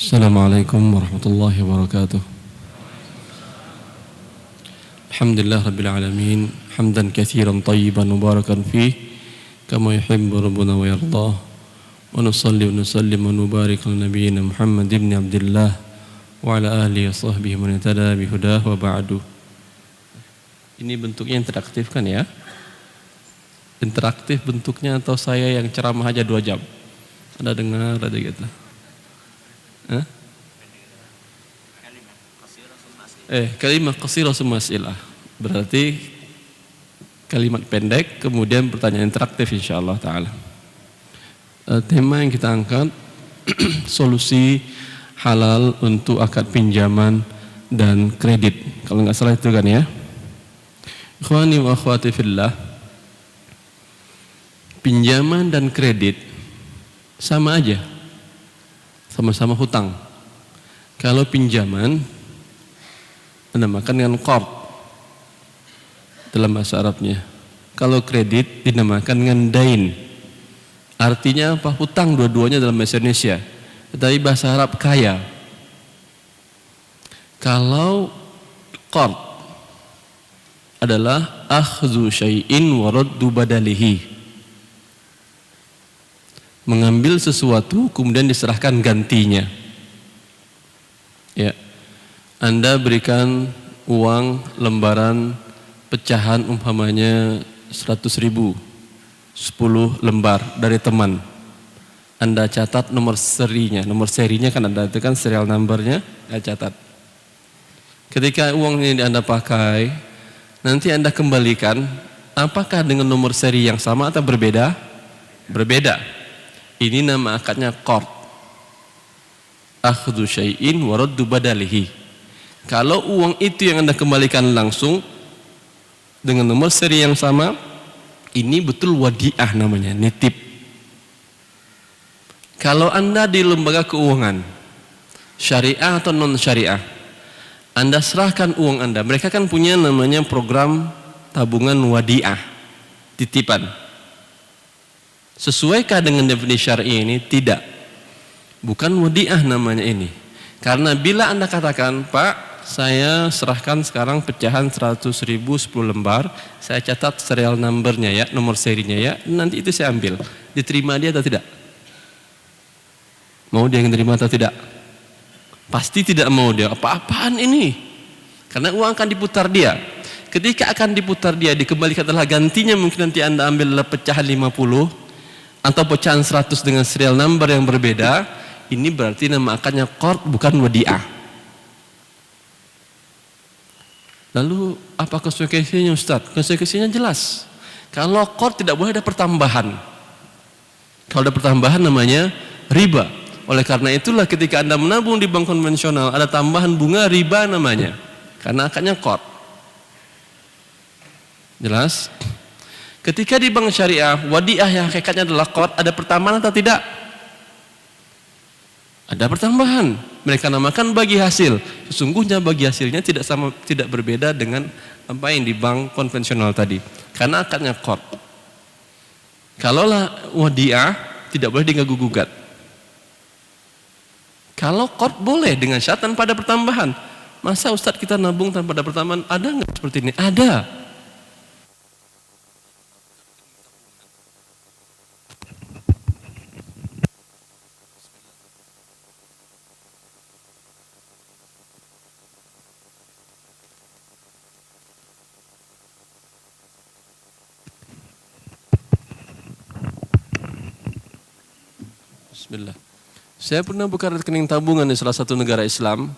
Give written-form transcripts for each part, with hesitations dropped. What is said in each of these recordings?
Assalamualaikum warahmatullahi wabarakatuh. Alhamdulillah rabbil alamin, hamdan katsiran tayyiban mubarakan fih, kama yuhibbu rabbuna wa yardah. Wa nusalli wa nusallim wa nubarik ala nabiyyina Muhammad ibn Abdullah wa ala alihi wa sahbihi man ihtada bi hudah wa ba'du. Ini bentuknya interaktif kan ya? Interaktif bentuknya atau saya yang ceramah aja 2 jam? Ada dengar, ada gitu. Kalimat qasirah summa as'ilah. Berarti kalimat pendek kemudian pertanyaan interaktif insyaallah taala. Tema yang kita angkat solusi halal untuk akad pinjaman dan kredit. Kalau nggak salah itu kan ya. Ikhwani wa akhwati fillah. Pinjaman dan kredit sama aja. Sama-sama hutang. Kalau pinjaman dinamakan dengan qard dalam bahasa Arabnya. Kalau kredit dinamakan dengan dain. Artinya apa? Hutang dua-duanya dalam bahasa Indonesia. Tetapi bahasa Arab kaya. Kalau qard adalah akhdhu syai'in wa raddu badalihi. Mengambil sesuatu kemudian diserahkan gantinya. Ya. Anda berikan uang lembaran pecahan umpamanya 100.000, 10 lembar dari teman. Anda catat nomor serinya kan ada, itu kan serial numbernya, Anda catat. Ketika uang ini Anda pakai, nanti Anda kembalikan, apakah dengan nomor seri yang sama atau berbeda? Berbeda. Ini nama akadnya qard. Akhdhu syai'in wa raddu badalihi. Kalau uang itu yang Anda kembalikan langsung dengan nomor seri yang sama, ini betul wadiah namanya, nitip. Kalau Anda di lembaga keuangan syariah atau non syariah, Anda serahkan uang Anda, mereka kan punya namanya program tabungan wadiah, titipan. Sesuaikah dengan definisi syar'i ini? Tidak. Bukan wadiah namanya ini. Karena bila Anda katakan, Pak, saya serahkan sekarang pecahan 100.000 10 lembar, saya catat serial numbernya ya, nomor serinya ya, nanti itu saya ambil. Diterima dia atau tidak? Mau dia yang terima atau tidak? Pasti tidak mau dia. Apa-apaan ini? Karena uang akan diputar dia. Ketika akan diputar dia, dikembalikan adalah gantinya, mungkin nanti Anda ambil pecahan 50 atau pecahan 100 dengan serial number yang berbeda. Ini berarti nama akadnya qard, bukan wadiah. Lalu apa konsekuensinya Ustaz? Konsekuensinya jelas. Kalau qard tidak boleh ada pertambahan. Kalau ada pertambahan namanya riba. Oleh karena itulah ketika Anda menabung di bank konvensional ada tambahan bunga, riba namanya. Karena akadnya qard. Jelas? Ketika di bank syariah, wadiah yang hakikatnya adalah qard, ada pertambahan atau tidak? Ada pertambahan. Mereka namakan bagi hasil. Sesungguhnya bagi hasilnya tidak berbeda dengan apa yang di bank konvensional tadi. Karena akadnya qard. Kalaulah wadiah tidak boleh diganggu gugat. Kalau qard boleh dengan syarat tanpa ada pertambahan. Masa Ustadz kita nabung tanpa ada pertambahan? Ada nggak seperti ini? Ada. Bismillah. Saya pernah buka rekening tabungan di salah satu negara Islam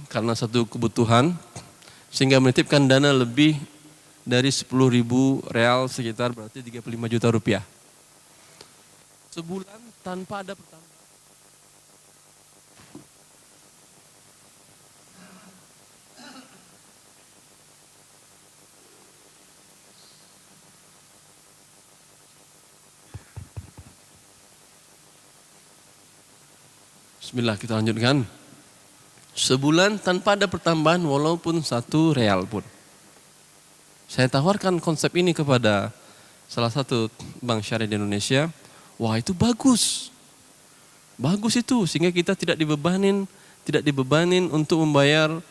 karena satu kebutuhan, sehingga menitipkan dana lebih dari 10.000 real, sekitar berarti 35 juta rupiah. Sebulan tanpa ada pertambahan. Bismillah, kita lanjutkan. Sebulan tanpa ada pertambahan walaupun 1 real pun. Saya tawarkan konsep ini kepada salah satu bank syariah di Indonesia. Wah, itu bagus. Bagus itu, sehingga kita tidak dibebanin untuk membayar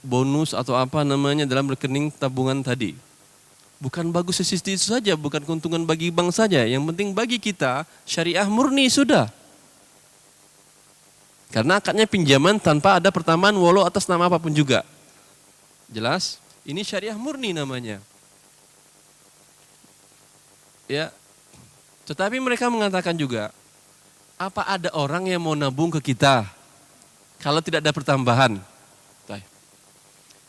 bonus atau apa namanya dalam rekening tabungan tadi. Bukan bagus sisi itu saja, bukan keuntungan bagi bank saja. Yang penting bagi kita syariah murni sudah. Karena akadnya pinjaman tanpa ada pertambahan walau atas nama apapun juga. Jelas? Ini syariah murni namanya. Ya. Tetapi mereka mengatakan juga, apa ada orang yang mau nabung ke kita kalau tidak ada pertambahan?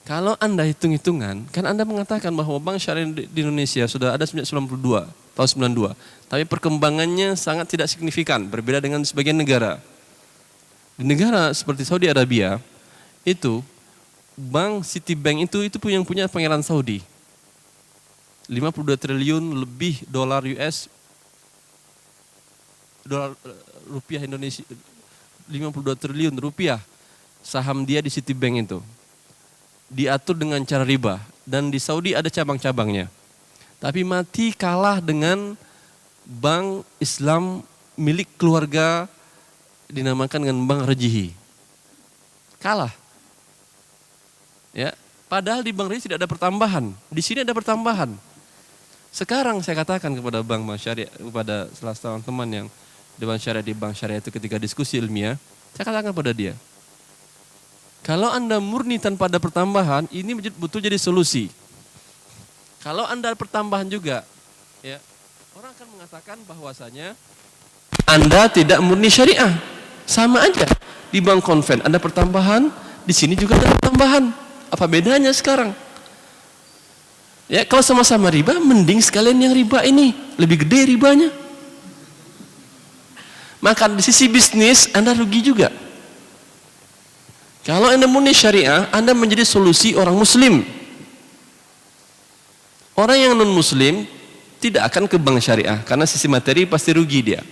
Kalau Anda hitung-hitungan, kan Anda mengatakan bahwa bank syariah di Indonesia sudah ada sejak 92, tahun 92. Tapi perkembangannya sangat tidak signifikan, berbeda dengan sebagian negara. Di negara seperti Saudi Arabia, itu bank Citibank itu yang punya Pangeran Saudi. 52 triliun lebih dolar US, dolar rupiah Indonesia, 52 triliun rupiah saham dia di Citibank itu. Diatur dengan cara riba, dan di Saudi ada cabang-cabangnya. Tapi mati kalah dengan bank Islam milik keluarga dinamakan dengan Bank Rajihi. Kalah. Ya, padahal di Bank Rajihi tidak ada pertambahan, di sini ada pertambahan. Sekarang saya katakan kepada Bank Syariah, kepada salah seorang teman yang Dewan Syariah di Bank Syariah itu ketika diskusi ilmiah, saya katakan kepada dia, kalau Anda murni tanpa ada pertambahan, ini betul jadi solusi. Kalau Anda pertambahan juga, ya, orang akan mengatakan bahwasanya Anda tidak murni syariah. Sama aja. Di bank konven ada pertambahan, di sini juga ada pertambahan. Apa bedanya sekarang? Ya, kalau sama-sama riba, mending sekalian yang riba ini lebih gede ribanya. Maka di sisi bisnis Anda rugi juga. Kalau Anda murni syariah, Anda menjadi solusi orang muslim. Orang yang non-muslim tidak akan ke bank syariah, karena sisi materi pasti rugi dia.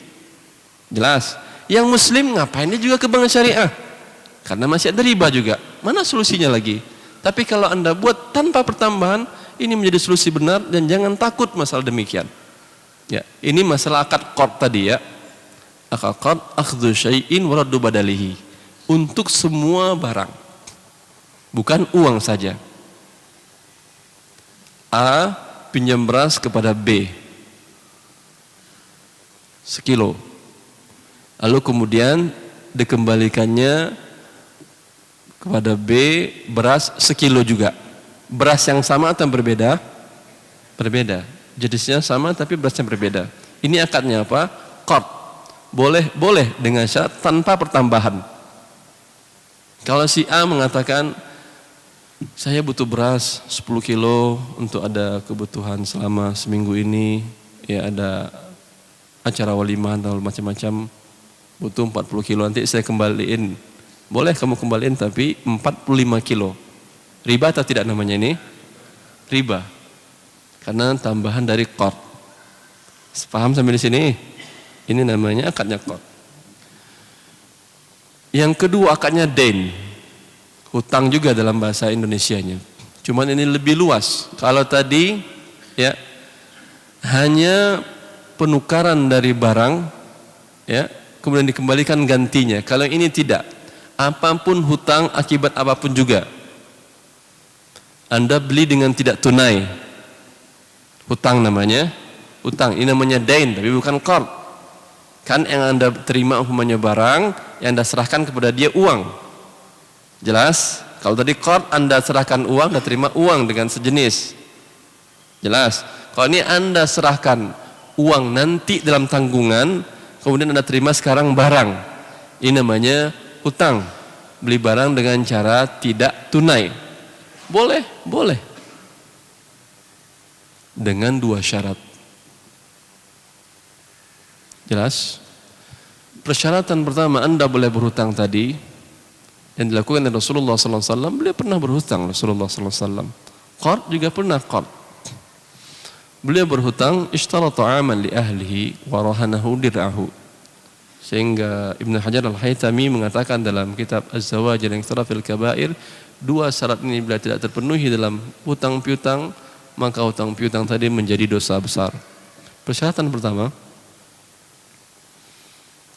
Jelas. Yang muslim ngapain dia juga ke bank syariah? Karena masih ada riba juga. Mana solusinya lagi? Tapi kalau Anda buat tanpa pertambahan, ini menjadi solusi benar, dan jangan takut masalah demikian. Ya, ini masalah akad qard tadi ya. Akad qard akhdhu syai'in wa raddu badalihi. Untuk semua barang, bukan uang saja. A pinjam beras kepada B sekilo, lalu kemudian dikembalikannya kepada B beras sekilo juga. Beras yang sama atau berbeda? Berbeda. Jenisnya sama tapi berasnya berbeda. Ini akadnya apa? Qard. Boleh dengan syarat tanpa pertambahan. Kalau si A mengatakan, saya butuh beras 10 kilo untuk ada kebutuhan selama seminggu ini, ya ada acara walimah atau macam-macam, butuh 40 kilo, nanti saya kembaliin. Boleh kamu kembaliin, tapi 45 kilo. Riba atau tidak namanya ini? Riba. Karena tambahan dari qard. Paham sampai di sini? Ini namanya akadnya qard. Yang kedua akadnya dain, hutang juga dalam bahasa Indonesianya. Cuman ini lebih luas. Kalau tadi ya hanya penukaran dari barang, ya kemudian dikembalikan gantinya. Kalau ini tidak, apapun hutang akibat apapun juga. Anda beli dengan tidak tunai, hutang namanya, hutang. Ini namanya dain, tapi bukan qard. Kan yang Anda terima umpamanya barang, yang Anda serahkan kepada dia uang. Jelas? Kalau tadi qard Anda serahkan uang, Anda terima uang dengan sejenis. Jelas? Kalau ini Anda serahkan uang nanti dalam tanggungan, kemudian Anda terima sekarang barang. Ini namanya hutang. Beli barang dengan cara tidak tunai. Boleh, boleh. Dengan dua syarat. Jelas? Persyaratan pertama, Anda boleh berhutang tadi yang dilakukan oleh Rasulullah SAW. Beliau pernah berhutang, Rasulullah SAW. Qard juga pernah qard. Beliau berhutang, ishtarata aman li ahlihi wa rahanahu dir'ahu. Sehingga Ibn Hajar al-Haytami mengatakan dalam kitab Az-Zawajir yang Ikhtilafil Kabair, dua syarat ini bila tidak terpenuhi dalam hutang piutang, maka hutang piutang tadi menjadi dosa besar. Persyaratan pertama,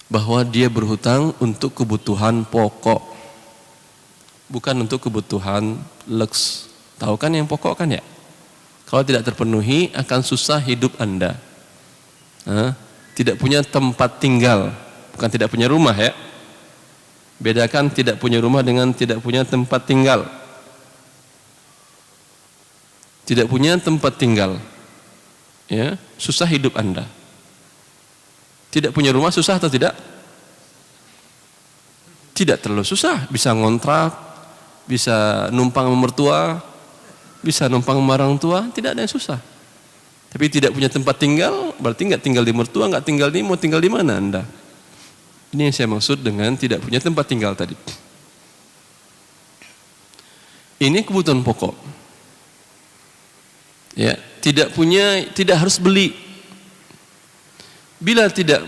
bahwa dia berhutang untuk kebutuhan pokok, bukan untuk kebutuhan lux. Tahu kan yang pokok kan ya? Kalau tidak terpenuhi akan susah hidup Anda. Tidak punya tempat tinggal, bukan tidak punya rumah ya. Bedakan tidak punya rumah dengan tidak punya tempat tinggal. Tidak punya tempat tinggal, ya, susah hidup Anda. Tidak punya rumah susah atau tidak? Tidak terlalu susah, bisa ngontrak, bisa numpang sama mertua, bisa numpang sama orang tua, tidak ada yang susah. Tapi tidak punya tempat tinggal, berarti nggak tinggal di mertua, nggak tinggal di, mau tinggal di mana Anda? Ini yang saya maksud dengan tidak punya tempat tinggal tadi. Ini kebutuhan pokok. Ya, tidak punya, tidak harus beli. Bila tidak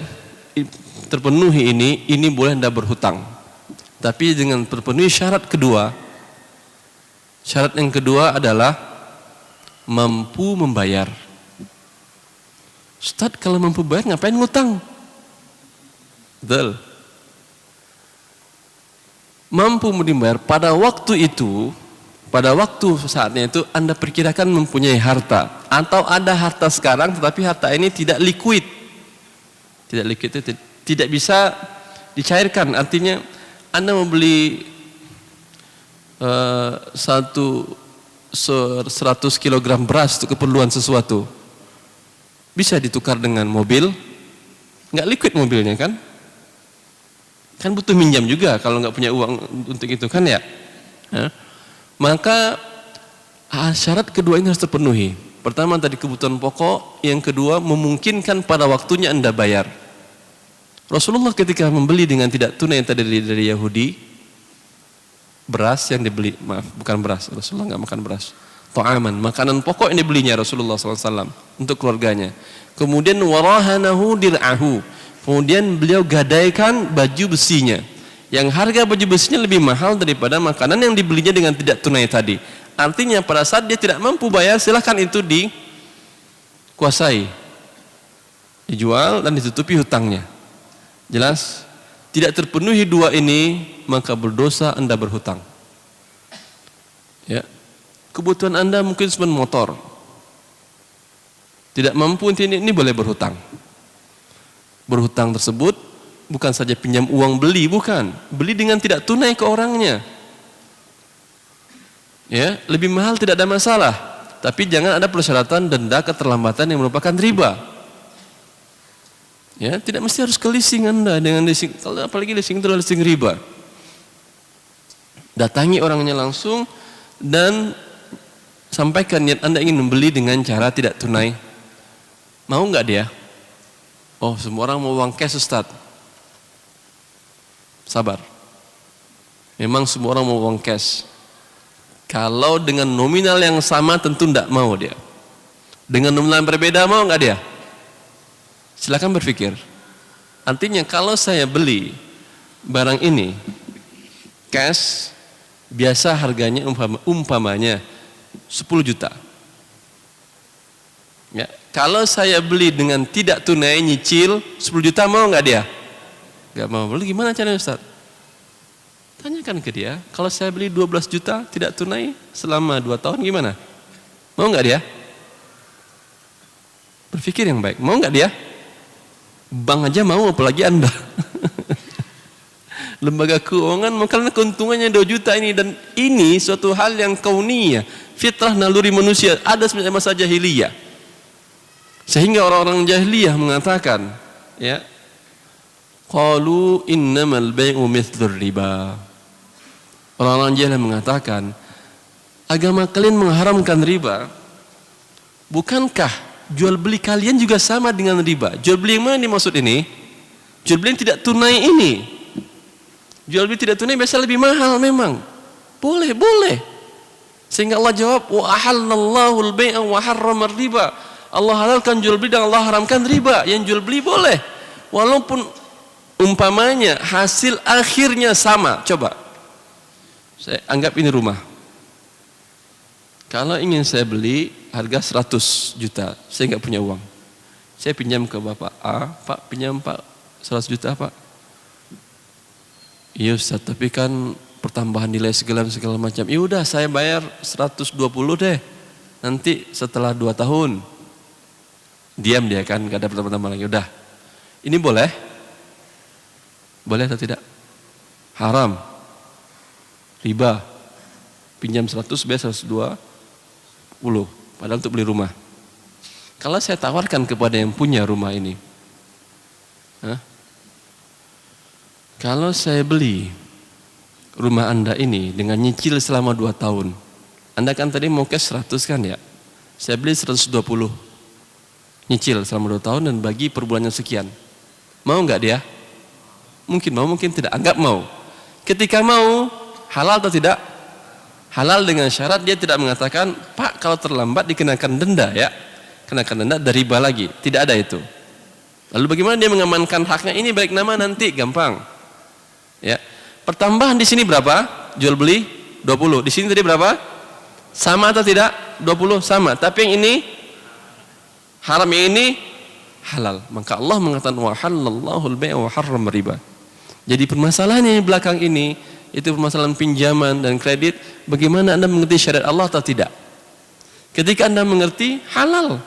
terpenuhi ini boleh Anda berhutang. Tapi dengan terpenuhi syarat kedua. Syarat yang kedua adalah mampu membayar. Ustaz, kalau mampu bayar ngapain ngutang? Betul. Mampu membayar pada waktu itu. Pada waktu saatnya itu Anda perkirakan mempunyai harta, atau ada harta sekarang tetapi harta ini tidak liquid. Tidak liquid itu tidak bisa dicairkan. Artinya Anda membeli 100 kg beras untuk keperluan sesuatu. Bisa ditukar dengan mobil, nggak liquid mobilnya kan? Kan butuh minjam juga kalau nggak punya uang untuk itu kan ya? Maka syarat kedua ini harus terpenuhi. Pertama tadi kebutuhan pokok, yang kedua memungkinkan pada waktunya Anda bayar. Rasulullah ketika membeli dengan tidak tunai tadi dari Yahudi, beras yang dibeli, maaf bukan beras, Rasulullah nggak makan beras, ta'aman, makanan pokok yang dibelinya Rasulullah SAW untuk keluarganya. Kemudian warahanahu dir'ahu, kemudian beliau gadaikan baju besinya. Yang harga baju besinya lebih mahal daripada makanan yang dibelinya dengan tidak tunai tadi. Artinya pada saat dia tidak mampu bayar, silahkan itu dikuasai, dijual dan ditutupi hutangnya. Jelas? Tidak terpenuhi dua ini, maka berdosa Anda berhutang. Ya. Kebutuhan Anda mungkin cuma motor. Tidak mampu ini boleh berhutang. Berhutang tersebut bukan saja pinjam uang beli, bukan. Beli dengan tidak tunai ke orangnya. Ya, lebih mahal tidak ada masalah. Tapi jangan ada persyaratan denda keterlambatan yang merupakan riba. Ya, tidak mesti harus ke leasing Anda dengan leasing. Kalau apalagi leasing itu adalah leasing riba. Datangi orangnya langsung dan sampaikan niat Anda ingin membeli dengan cara tidak tunai. Mau nggak dia? Oh, semua orang mau uang cash, Ustaz. Sabar. Memang semua orang mau uang cash. Kalau dengan nominal yang sama tentu tidak mau dia. Dengan nominal yang berbeda mau nggak dia? Silakan berpikir. Artinya kalau saya beli barang ini cash, biasa harganya umpamanya 10 juta. Ya, kalau saya beli dengan tidak tunai nyicil 10 juta mau nggak dia? Gak mau beli, gimana caranya Ustaz? Tanyakan ke dia, kalau saya beli 12 juta tidak tunai selama 2 tahun gimana? Mau gak dia? Berpikir yang baik, mau gak dia? Bank aja mau, apalagi Anda. Lembaga keuangan, makanya keuntungannya 2 juta ini. Dan ini suatu hal yang kauniyah, fitrah naluri manusia, ada sebenarnya masa jahiliyah. Sehingga orang-orang jahiliyah mengatakan, ya, qalu innamal bai'u mithlur riba. Orang-orang jahil mengatakan agama kalian mengharamkan riba. Bukankah jual beli kalian juga sama dengan riba? Jual beli yang mana dimaksud ini? Jual beli yang tidak tunai ini. Jual beli tidak tunai biasa lebih mahal memang. Boleh. Sehingga Allah jawab wa ahallallahu al-bai'a wa harrama riba. Allah halalkan jual beli dan Allah haramkan riba. Yang jual beli boleh. Walaupun umpamanya hasil akhirnya sama. Coba saya anggap ini rumah. Kalau ingin saya beli harga 100 juta, saya nggak punya uang. Saya pinjam ke Bapak A, Pak pinjam Pak 100 juta Pak. Iya Ustaz, tapi kan pertambahan nilai segala macam. Ya udah saya bayar 120 deh. Nanti setelah 2 tahun. Diam dia kan, gak ada pertama-tama lagi. Udah. Ini boleh? Boleh atau tidak? Haram. Riba. Pinjam 100 bayar 120. Padahal untuk beli rumah. Kalau saya tawarkan kepada yang punya rumah ini, kalau saya beli rumah Anda ini dengan nyicil selama 2 tahun, Anda kan tadi mau cash 100 kan ya? Saya beli 120, nyicil selama 2 tahun dan bagi per bulannya sekian. Mau nggak dia? Mungkin mau, mungkin tidak. Anggap mau. Ketika mau, halal atau tidak? Halal dengan syarat dia tidak mengatakan, Pak kalau terlambat dikenakan denda ya. Kenakan denda dari riba lagi. Tidak ada itu. Lalu bagaimana dia mengamankan haknya? Ini baik nama nanti, gampang. Ya. Pertambahan di sini berapa? Jual beli 20. Di sini tadi berapa? Sama atau tidak? 20 sama. Tapi yang ini haram, yang ini halal. Maka Allah mengatakan wa halallahu al-bai'a wa harrama riba. Jadi permasalahannya belakang ini itu permasalahan pinjaman dan kredit. Bagaimana Anda mengerti syariat Allah atau tidak? Ketika Anda mengerti, halal.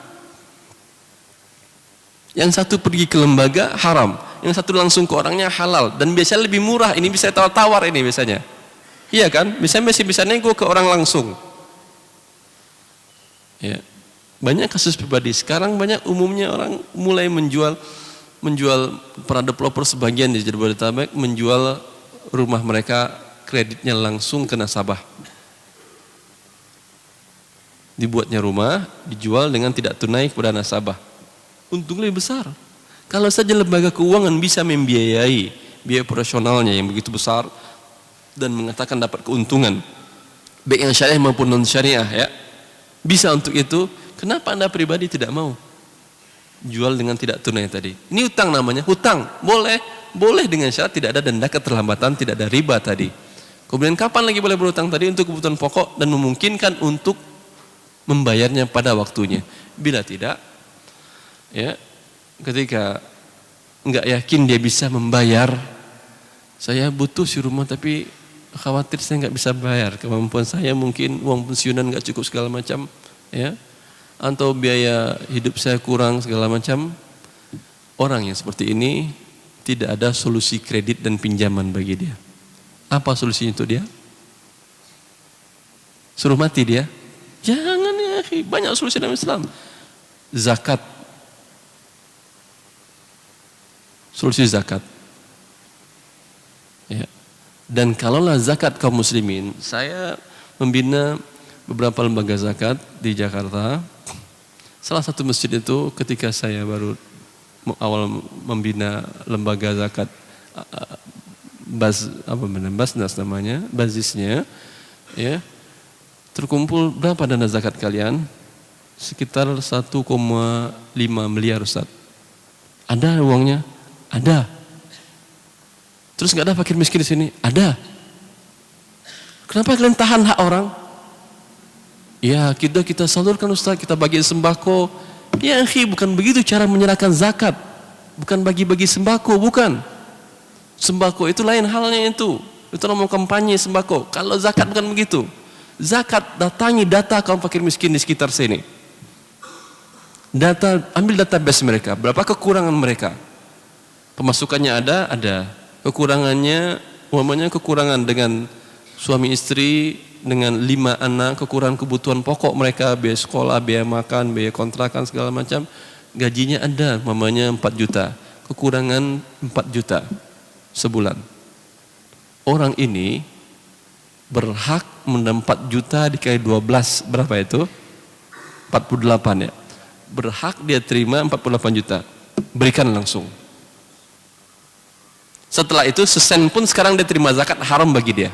Yang satu pergi ke lembaga, haram. Yang satu langsung ke orangnya, halal. Dan biasanya lebih murah. Ini bisa tawar-tawar ini biasanya. Iya kan? Biasanya masih bisa nego ke orang langsung. Ya. Banyak kasus pribadi. Sekarang banyak umumnya orang mulai menjual para developer sebagian di Jabodetabek menjual rumah mereka kreditnya langsung ke nasabah. Dibuatnya rumah, dijual dengan tidak tunai kepada nasabah. Untung lebih besar. Kalau saja lembaga keuangan bisa membiayai biaya operasionalnya yang begitu besar dan mengatakan dapat keuntungan baik yang syariah maupun non syariah ya, bisa untuk itu. Kenapa Anda pribadi tidak mau jual dengan tidak tunai tadi? Ini hutang namanya, hutang boleh dengan syarat tidak ada denda keterlambatan, tidak ada riba tadi. Kemudian kapan lagi boleh berhutang tadi? Untuk kebutuhan pokok dan memungkinkan untuk membayarnya pada waktunya. Bila tidak, ya, ketika enggak yakin dia bisa membayar, saya butuh si rumah tapi khawatir saya enggak bisa bayar, kemampuan saya mungkin uang pensiunan enggak cukup segala macam, ya, atau biaya hidup saya kurang segala macam. Orang yang seperti ini tidak ada solusi kredit dan pinjaman bagi dia. Apa solusinya untuk dia? Suruh mati dia? Jangan ya, banyak solusi dalam Islam. Zakat. Solusi zakat. Ya. Dan kalaulah zakat kaum muslimin, saya membina beberapa lembaga zakat di Jakarta. Salah satu masjid itu ketika saya baru awal membina lembaga zakat, Basnas namanya, bazisnya, ya, terkumpul berapa dana zakat kalian? Sekitar 1,5 miliar Ustaz. Ada uangnya? Ada. Terus nggak ada fakir miskin di sini? Ada. Kenapa kalian tahan hak orang? Ya kita salurkan Ustaz, kita bagi sembako. Ya bukan begitu cara menyerahkan zakat. Bukan bagi-bagi sembako, bukan. Sembako itu lain halnya itu. Itu mau kampanye sembako. Kalau zakat bukan begitu. Zakat datangi data kaum fakir miskin di sekitar sini. Ambil database mereka, berapa kekurangan mereka. Pemasukannya ada. Kekurangannya, umpamanya kekurangan dengan suami istri, dengan 5 anak, kekurangan kebutuhan pokok mereka, biaya sekolah, biaya makan, biaya kontrakan segala macam. Gajinya ada, umpamanya 4 juta. Kekurangan 4 juta sebulan. Orang ini berhak mendapat 4 juta dikali 12, berapa itu? 48 ya. Berhak dia terima 48 juta. Berikan langsung. Setelah itu sesen pun sekarang dia terima zakat, haram bagi dia.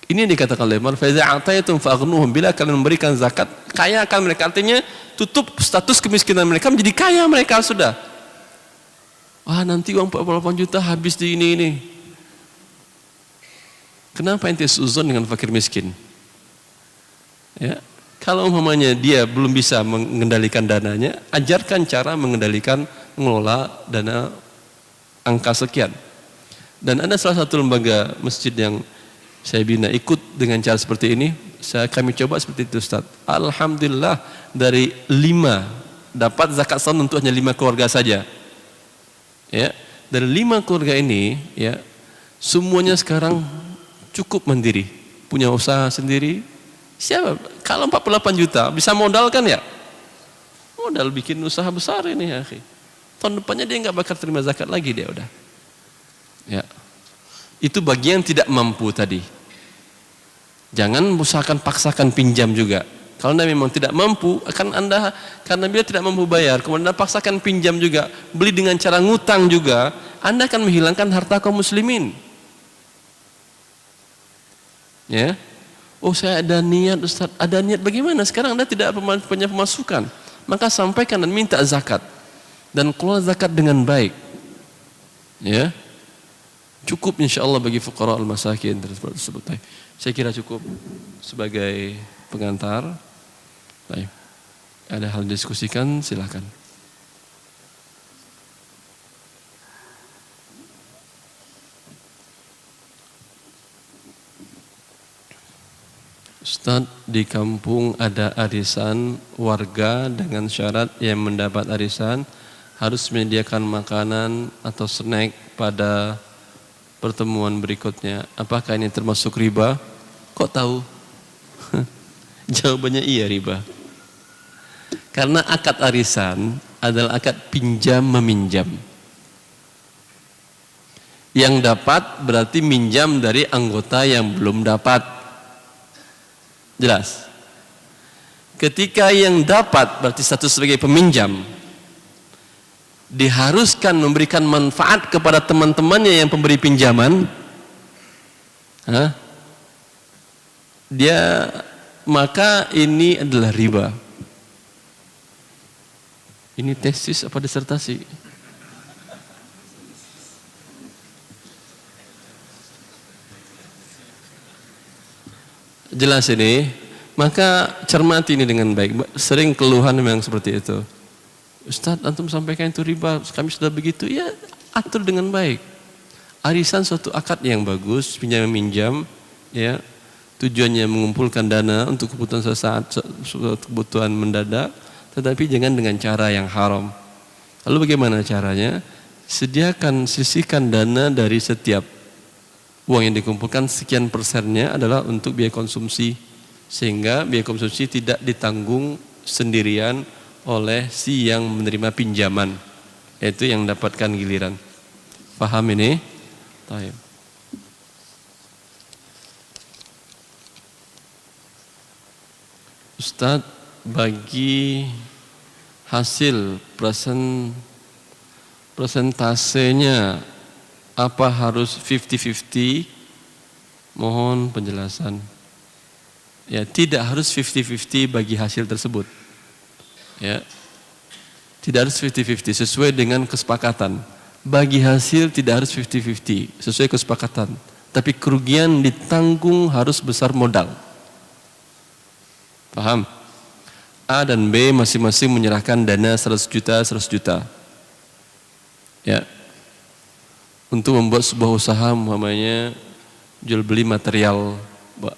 Ini yang dikatakan oleh Umar, "Fa iza ataytum fa'ghnuhum", bila kalian memberikan zakat, kaya akan mereka. Artinya tutup status kemiskinan mereka menjadi kaya mereka sudah. Wah, nanti uang 48 juta habis di ini. Kenapa ente suzon dengan fakir miskin? Ya, kalau umpamanya dia belum bisa mengendalikan dananya, ajarkan cara mengendalikan, mengelola dana angka sekian. Dan ada salah satu lembaga masjid yang saya bina ikut dengan cara seperti ini. Kami coba seperti itu Ustaz. Alhamdulillah dari 5 dapat zakat tahun untuk hanya 5 keluarga saja. Ya, dari 5 keluarga ini ya semuanya sekarang cukup mandiri, punya usaha sendiri. Siapa? Kalau 48 juta bisa modal kan ya? Modal bikin usaha besar ini ya, akhi. Tahun depannya dia nggak bakal terima zakat lagi dia udah. Ya. Itu bagi yang tidak mampu tadi. Jangan usahakan paksakan pinjam juga. Kalau Anda memang tidak mampu, akan Anda karena dia tidak mampu bayar, kemudian Anda paksakan pinjam juga, beli dengan cara ngutang juga, Anda akan menghilangkan harta kaum muslimin. Ya. Oh, saya ada niat Ustaz, ada niat bagaimana? Sekarang Anda tidak punya pemasukan. Maka sampaikan dan minta zakat. Dan keluar zakat dengan baik. Ya. Cukup insyaallah bagi fuqara al-masakin tersebut. Saya kira cukup sebagai pengantar. Baik. Ada hal diskusikan, silakan. Ustaz, di kampung ada arisan warga dengan syarat yang mendapat arisan harus menyediakan makanan atau snack pada pertemuan berikutnya. Apakah ini termasuk riba? Kok tahu? Jawabannya iya, riba. Karena akad arisan adalah akad pinjam meminjam. Yang dapat berarti minjam dari anggota yang belum dapat. Jelas? Ketika yang dapat berarti status sebagai peminjam, diharuskan memberikan manfaat kepada teman-temannya yang pemberi pinjaman, maka ini adalah riba. Ini tesis apa disertasi? Jelas ini, maka cermati ini dengan baik. Sering keluhan memang seperti itu. Ustaz, antum sampaikan itu riba, kami sudah begitu, ya atur dengan baik. Arisan suatu akad yang bagus, pinjam meminjam, ya tujuannya mengumpulkan dana untuk kebutuhan sesaat, kebutuhan mendadak, tetapi jangan dengan cara yang haram. Lalu bagaimana caranya? Sisihkan dana dari setiap uang yang dikumpulkan, sekian persennya adalah untuk biaya konsumsi, sehingga biaya konsumsi tidak ditanggung sendirian oleh si yang menerima pinjaman, yaitu yang mendapatkan giliran. Paham ini? Baik. Ustadz, bagi hasil presentasenya apa harus 50-50? Mohon penjelasan. Ya, tidak harus 50-50 bagi hasil tersebut. Ya, tidak harus 50-50 sesuai dengan kesepakatan. Bagi hasil tidak harus 50-50 sesuai kesepakatan. Tapi kerugian ditanggung harus besar modal. Paham? A dan B masing-masing menyerahkan dana 100 juta, 100 juta. Ya. Untuk membuat sebuah usaha umpamanya jual beli material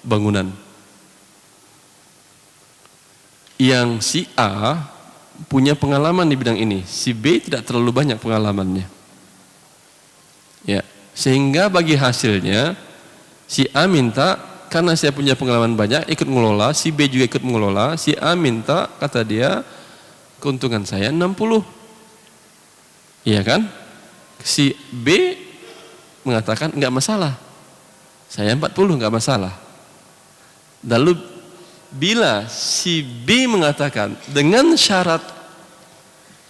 bangunan. Yang si A punya pengalaman di bidang ini, si B tidak terlalu banyak pengalamannya. Ya, sehingga bagi hasilnya si A minta, karena saya punya pengalaman banyak, ikut mengelola, si B juga ikut mengelola, si A minta, kata dia, keuntungan saya 60. Iya kan? Si B mengatakan enggak masalah. Saya 40 enggak masalah. Lalu bila si B mengatakan dengan syarat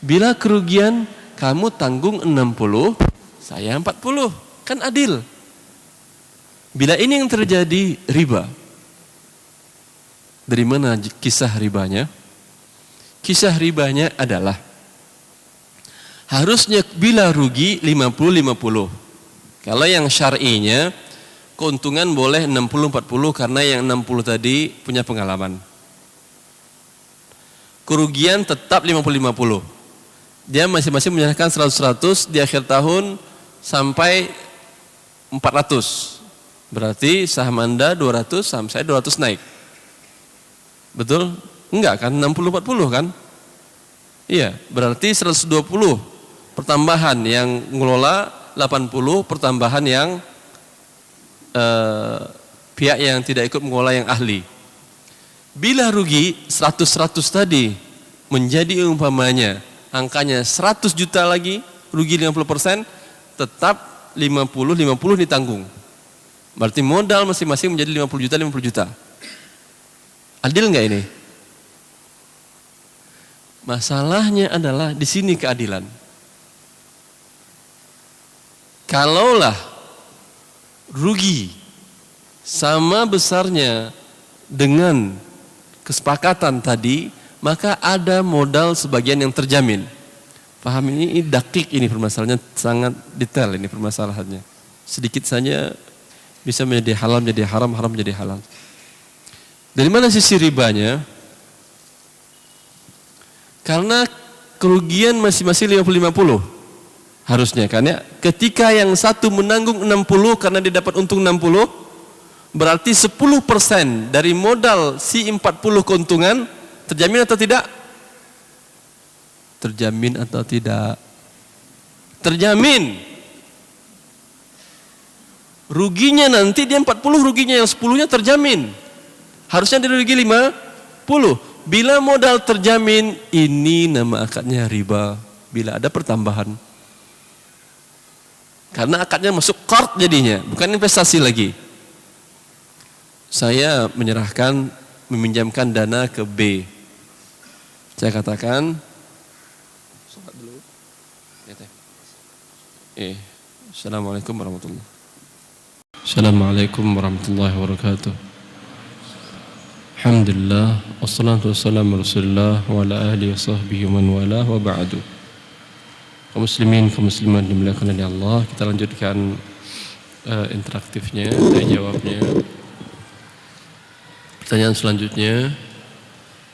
bila kerugian kamu tanggung 60, saya 40, kan adil. Bila ini yang terjadi riba. Dari mana kisah ribanya? Kisah ribanya adalah harusnya bila rugi 50-50. Kalau yang syar'inya keuntungan boleh 60-40 karena yang 60 tadi punya pengalaman. Kerugian tetap 50-50. Dia masing-masing menyerahkan 100-100 di akhir tahun sampai 400. Berarti saham Anda 200, saham saya 200 naik. Betul? Enggak kan? 60-40 kan? Iya, berarti 120 pertambahan yang ngelola, 80 pertambahan yang pihak yang tidak ikut mengelola yang ahli. Bila rugi 100-100 tadi menjadi umpamanya angkanya 100 juta lagi, rugi 50%, tetap 50-50 ditanggung. Berarti modal masing-masing menjadi 50 juta, 50 juta. Adil nggak ini? Masalahnya adalah di sini keadilan. Kalaulah rugi sama besarnya dengan kesepakatan tadi, maka ada modal sebagian yang terjamin. Paham ini dakik ini permasalahannya, sangat detail ini permasalahannya. Sedikit saja bisa menjadi halal menjadi haram, haram menjadi halal. Dari mana sisi ribanya? Karena kerugian masing-masing 50-50 harusnya kan ya. Ketika yang satu menanggung 60 karena dia dapat untung 60, berarti 10% dari modal si 40 keuntungan terjamin atau tidak? Terjamin atau tidak? Terjamin. Ruginya nanti dia 40, ruginya yang 10-nya terjamin. Harusnya dia rugi 50. Bila modal terjamin, ini nama akadnya riba. Bila ada pertambahan. Karena akadnya masuk qard jadinya, bukan investasi lagi. Saya menyerahkan, meminjamkan dana ke B. Saya katakan, Assalamualaikum warahmatullahi wabarakatuh. Assalamualaikum warahmatullahi wabarakatuh. Alhamdulillah, wassalatu wassalamu Rasulullah wa ala alihi wa sahbihi wa man wala wa ba'du. Kaum muslimin, kaum muslimat dimuliakan oleh Allah, kita lanjutkan interaktifnya, tanya jawabnya. Pertanyaan selanjutnya,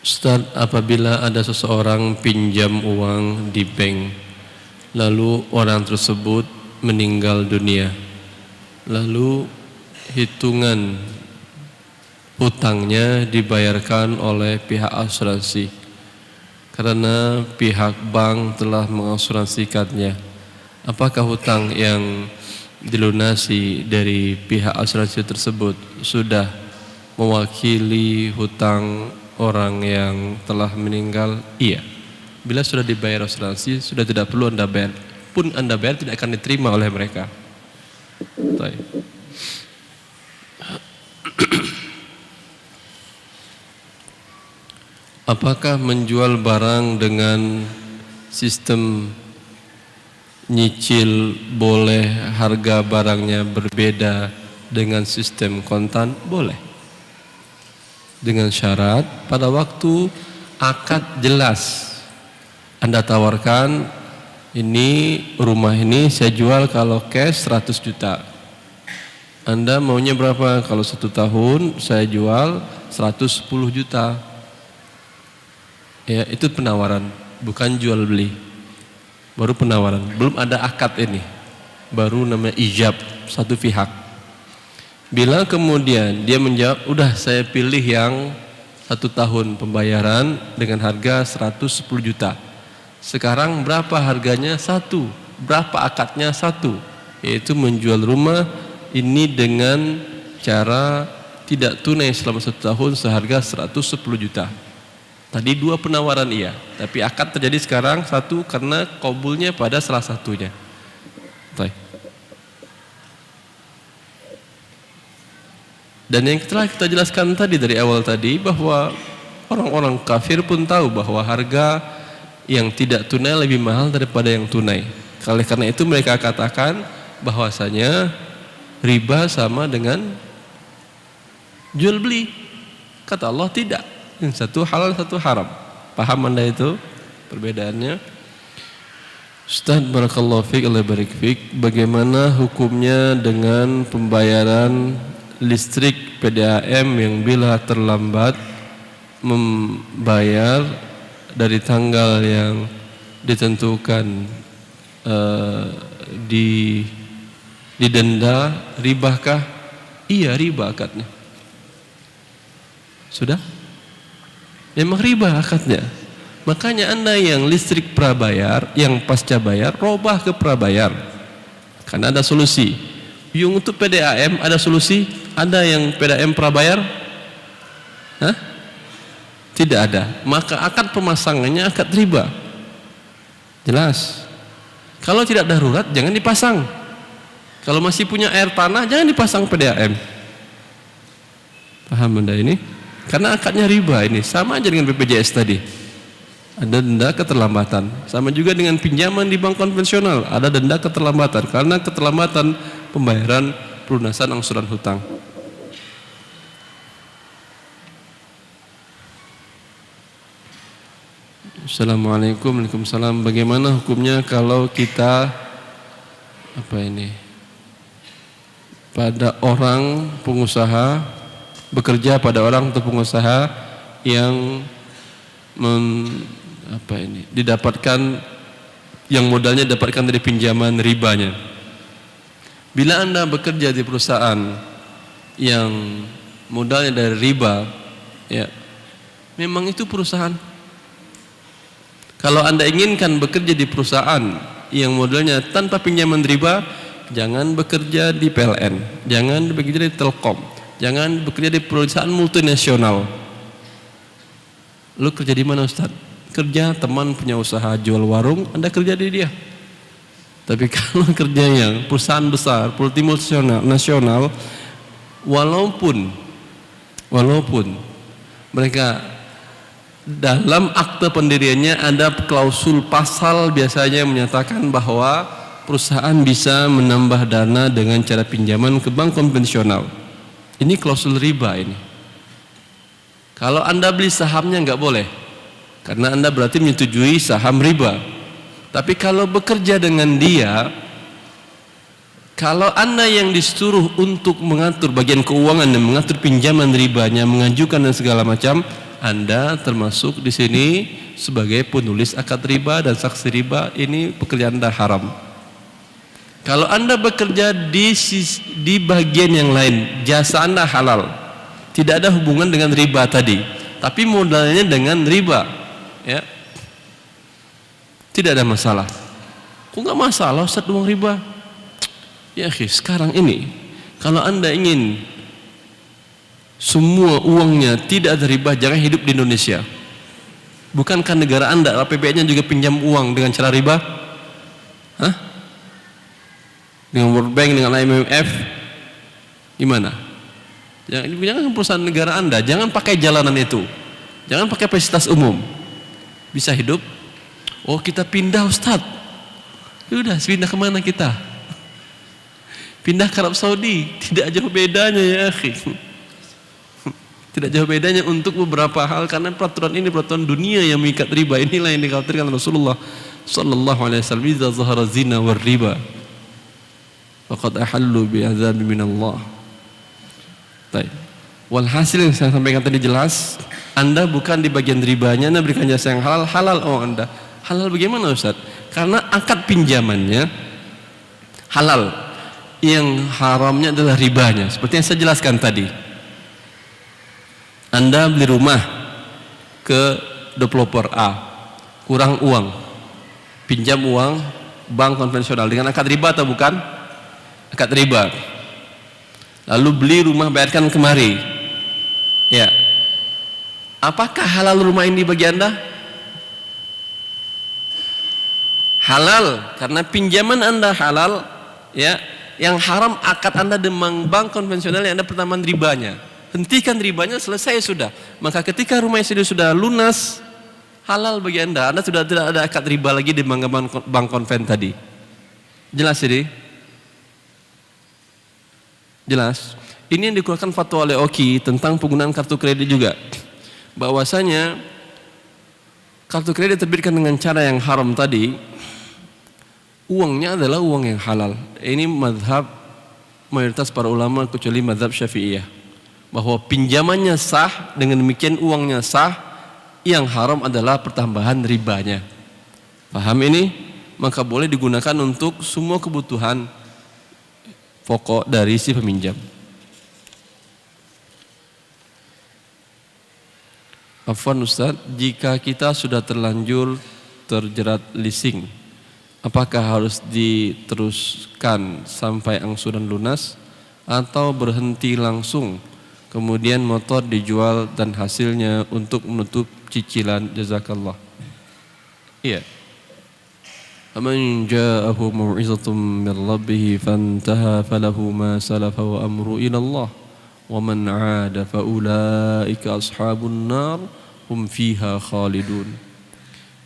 Ustaz, apabila ada seseorang pinjam uang di bank, lalu orang tersebut meninggal dunia, lalu hitungan hutangnya dibayarkan oleh pihak asuransi karena pihak bank telah mengasuransikannya, apakah hutang yang dilunasi dari pihak asuransi tersebut sudah mewakili hutang orang yang telah meninggal? Iya. Bila sudah dibayar asuransi, sudah tidak perlu Anda bayar. Pun Anda bayar tidak akan diterima oleh mereka. Baik. Apakah menjual barang dengan sistem nyicil boleh, harga barangnya berbeda dengan sistem kontan? Boleh. Dengan syarat pada waktu akad jelas. Anda tawarkan, ini rumah ini saya jual kalau cash 100 juta. Anda maunya berapa? Kalau 1 tahun saya jual 110 juta. Ya, itu penawaran, bukan jual beli. Baru penawaran, belum ada akad ini. Baru namanya ijab, satu pihak. Bila kemudian dia menjawab, udah saya pilih yang 1 tahun pembayaran dengan harga 110 juta. Sekarang berapa harganya? 1. Berapa akadnya? 1. Yaitu menjual rumah ini dengan cara tidak tunai selama 1 tahun seharga 110 juta. Tadi 2 penawaran iya, tapi akad terjadi sekarang 1 karena qabulnya pada salah satunya. Baik. Dan yang telah kita jelaskan tadi dari awal tadi, bahwa orang-orang kafir pun tahu bahwa harga yang tidak tunai lebih mahal daripada yang tunai. Oleh karena itu mereka katakan bahwasanya riba sama dengan jual beli. Kata Allah tidak. Yang satu halal, satu haram. Paham Anda itu perbedaannya? Ustaz, barakallahu fiik, Allah barik fiik. Bagaimana hukumnya dengan pembayaran listrik PDAM yang bila terlambat membayar dari tanggal yang ditentukan di didenda, ribakah? Iya, riba akadnya. Sudah? Memang riba akadnya. Makanya Anda yang listrik prabayar, yang pasca bayar, robah ke prabayar. Karena ada solusi. Yang untuk PDAM ada solusi? Ada yang PDAM prabayar? Hah? Tidak ada. Maka akad pemasangannya akad riba. Jelas. Kalau tidak darurat jangan dipasang. Kalau masih punya air tanah jangan dipasang PDAM. Paham Anda ini? Karena akadnya riba ini. Sama aja dengan BPJS tadi. Ada denda keterlambatan. Sama juga dengan pinjaman di bank konvensional. Ada denda keterlambatan. Karena keterlambatan pembayaran pelunasan angsuran hutang. Assalamualaikum. Waalaikumsalam. Bagaimana hukumnya kalau kita pada orang pengusaha, bekerja pada orang atau pengusaha yang didapatkan, yang modalnya didapatkan dari pinjaman ribanya. Bila Anda bekerja di perusahaan yang modalnya dari riba, ya, memang itu perusahaan. Kalau Anda inginkan bekerja di perusahaan yang modalnya tanpa pinjaman riba, jangan bekerja di PLN, jangan bekerja di Telkom, jangan bekerja di perusahaan multinasional. Lu kerja di mana Ustaz? Kerja teman punya usaha jual warung, Anda kerja di dia. Tapi kalau kerja yang perusahaan besar, multinasional, walaupun mereka dalam akte pendiriannya ada klausul pasal biasanya yang menyatakan bahwa perusahaan bisa menambah dana dengan cara pinjaman ke bank konvensional. Ini klausul riba ini. Kalau Anda beli sahamnya nggak boleh, karena Anda berarti menyetujui saham riba. Tapi kalau bekerja dengan dia, kalau Anda yang disuruh untuk mengatur bagian keuangan dan mengatur pinjaman ribanya, mengajukan dan segala macam, Anda termasuk di sini sebagai penulis akad riba dan saksi riba. Ini pekerjaan Anda haram. Kalau Anda bekerja di bagian yang lain, jasa Anda halal, tidak ada hubungan dengan riba tadi, tapi modalnya dengan riba, ya, tidak ada masalah. Kok nggak masalah Ustaz uang riba? Ya sekarang ini kalau Anda ingin semua uangnya tidak ada riba, jangan hidup di Indonesia. Bukankah negara Anda APBN-nya juga pinjam uang dengan cara riba? Hah? Dengan World Bank, dengan IMF? Gimana? Jangan perusahaan negara Anda, jangan pakai jalanan itu, jangan pakai fasilitas umum. Bisa hidup? Oh kita pindah Ustadz. Udah, pindah kemana kita? Pindah ke Arab Saudi, tidak jauh bedanya ya akhi. Tidak jauh bedanya untuk beberapa hal, karena peraturan ini peraturan dunia yang mengikat riba. Inilah yang dikhawatirkan Rasulullah sallallahu alaihi wasallam, "Idza zahara zina war riba faqad ahallu bi adzab min Allah." Baik. Walhasil yang saya sampaikan tadi jelas, Anda bukan di bagian ribanya, Anda berikan jasa yang halal, halal Anda. Halal bagaimana Ustaz? Karena akad pinjamannya halal. Yang haramnya adalah ribanya. Seperti yang saya jelaskan tadi. Anda beli rumah ke developer A, kurang uang, pinjam uang bank konvensional dengan akad riba atau bukan? Akad riba. Lalu beli rumah, bayarkan kemari. Ya. Apakah halal rumah ini bagi Anda? Halal, karena pinjaman Anda halal, ya. Yang haram akad Anda dengan bank konvensional yang ada pertambahan ribanya. Hentikan ribanya, selesai sudah. Maka ketika rumah sudah lunas, halal bagi Anda. Anda sudah tidak ada akad riba lagi di bank konven tadi. Jelas ini? Jelas. Ini yang dikeluarkan fatwa oleh OKI tentang penggunaan kartu kredit juga. Bahwasanya kartu kredit diterbitkan dengan cara yang haram tadi, uangnya adalah uang yang halal. Ini mazhab mayoritas para ulama kecuali mazhab Syafi'iyah. Bahwa pinjamannya sah, dengan demikian uangnya sah, yang haram adalah pertambahan ribanya. Paham ini? Maka boleh digunakan untuk semua kebutuhan pokok dari si peminjam. Afwan Ustaz, jika kita sudah terlanjur terjerat leasing, apakah harus diteruskan sampai angsuran lunas atau berhenti langsung kemudian motor dijual dan hasilnya untuk menutup cicilan? Jazakallah. Iya. Aman ja'ahu mau'izatum min rabbih fantaha falahu ma salafa wa amru ila Allah wa man 'ada fa ulaika ashabun nar hum fiha khalidun.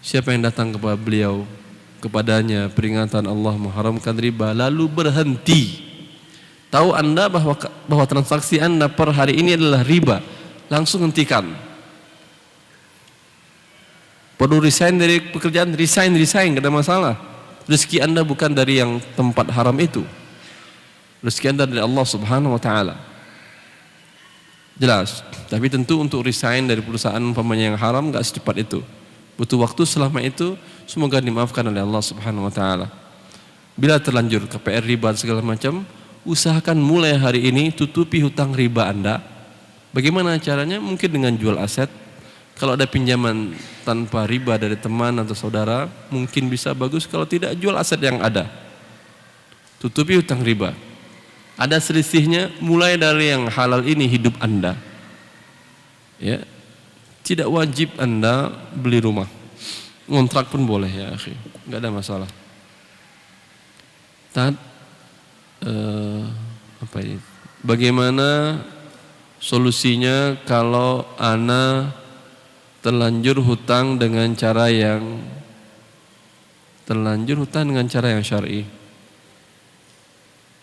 Siapa yang datang kepada beliau, kepadanya peringatan Allah mengharamkan riba lalu berhenti, tahu Anda bahwa transaksi Anda per hari ini adalah riba, langsung hentikan. Perlu resign dari pekerjaan, resign, gak ada masalah. Rezeki Anda bukan dari yang tempat haram itu, rezeki Anda dari Allah Subhanahu wa Ta'ala. Jelas. Tapi tentu untuk resign dari perusahaan umpamanya yang haram gak secepat itu, butuh waktu. Selama itu semoga dimaafkan oleh Allah Subhanahu wa Ta'ala. Bila terlanjur KPR riba segala macam, usahakan mulai hari ini tutupi hutang riba Anda. Bagaimana caranya? Mungkin dengan jual aset. Kalau ada pinjaman tanpa riba dari teman atau saudara, mungkin bisa bagus. Kalau tidak, jual aset yang ada, tutupi hutang riba. Ada selisihnya, mulai dari yang halal ini hidup Anda. Ya, tidak wajib Anda beli rumah, ngontrak pun boleh ya, akhi, nggak ada masalah. Apa ini? Bagaimana solusinya kalau ana terlanjur hutang dengan cara yang syar'i?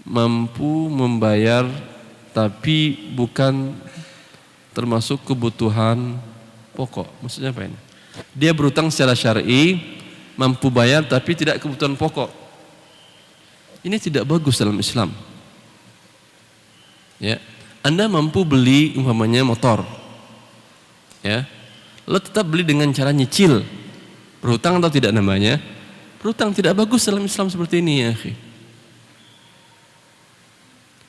Mampu membayar tapi bukan termasuk kebutuhan pokok. Maksudnya apa ini? Dia berhutang secara syar'i, mampu bayar tapi tidak kebutuhan pokok. Ini tidak bagus dalam Islam. Ya, Anda mampu beli umpamanya motor, ya, lo tetap beli dengan cara nyicil. Berhutang atau tidak namanya? Berhutang. Tidak bagus dalam Islam seperti ini ya, akhi.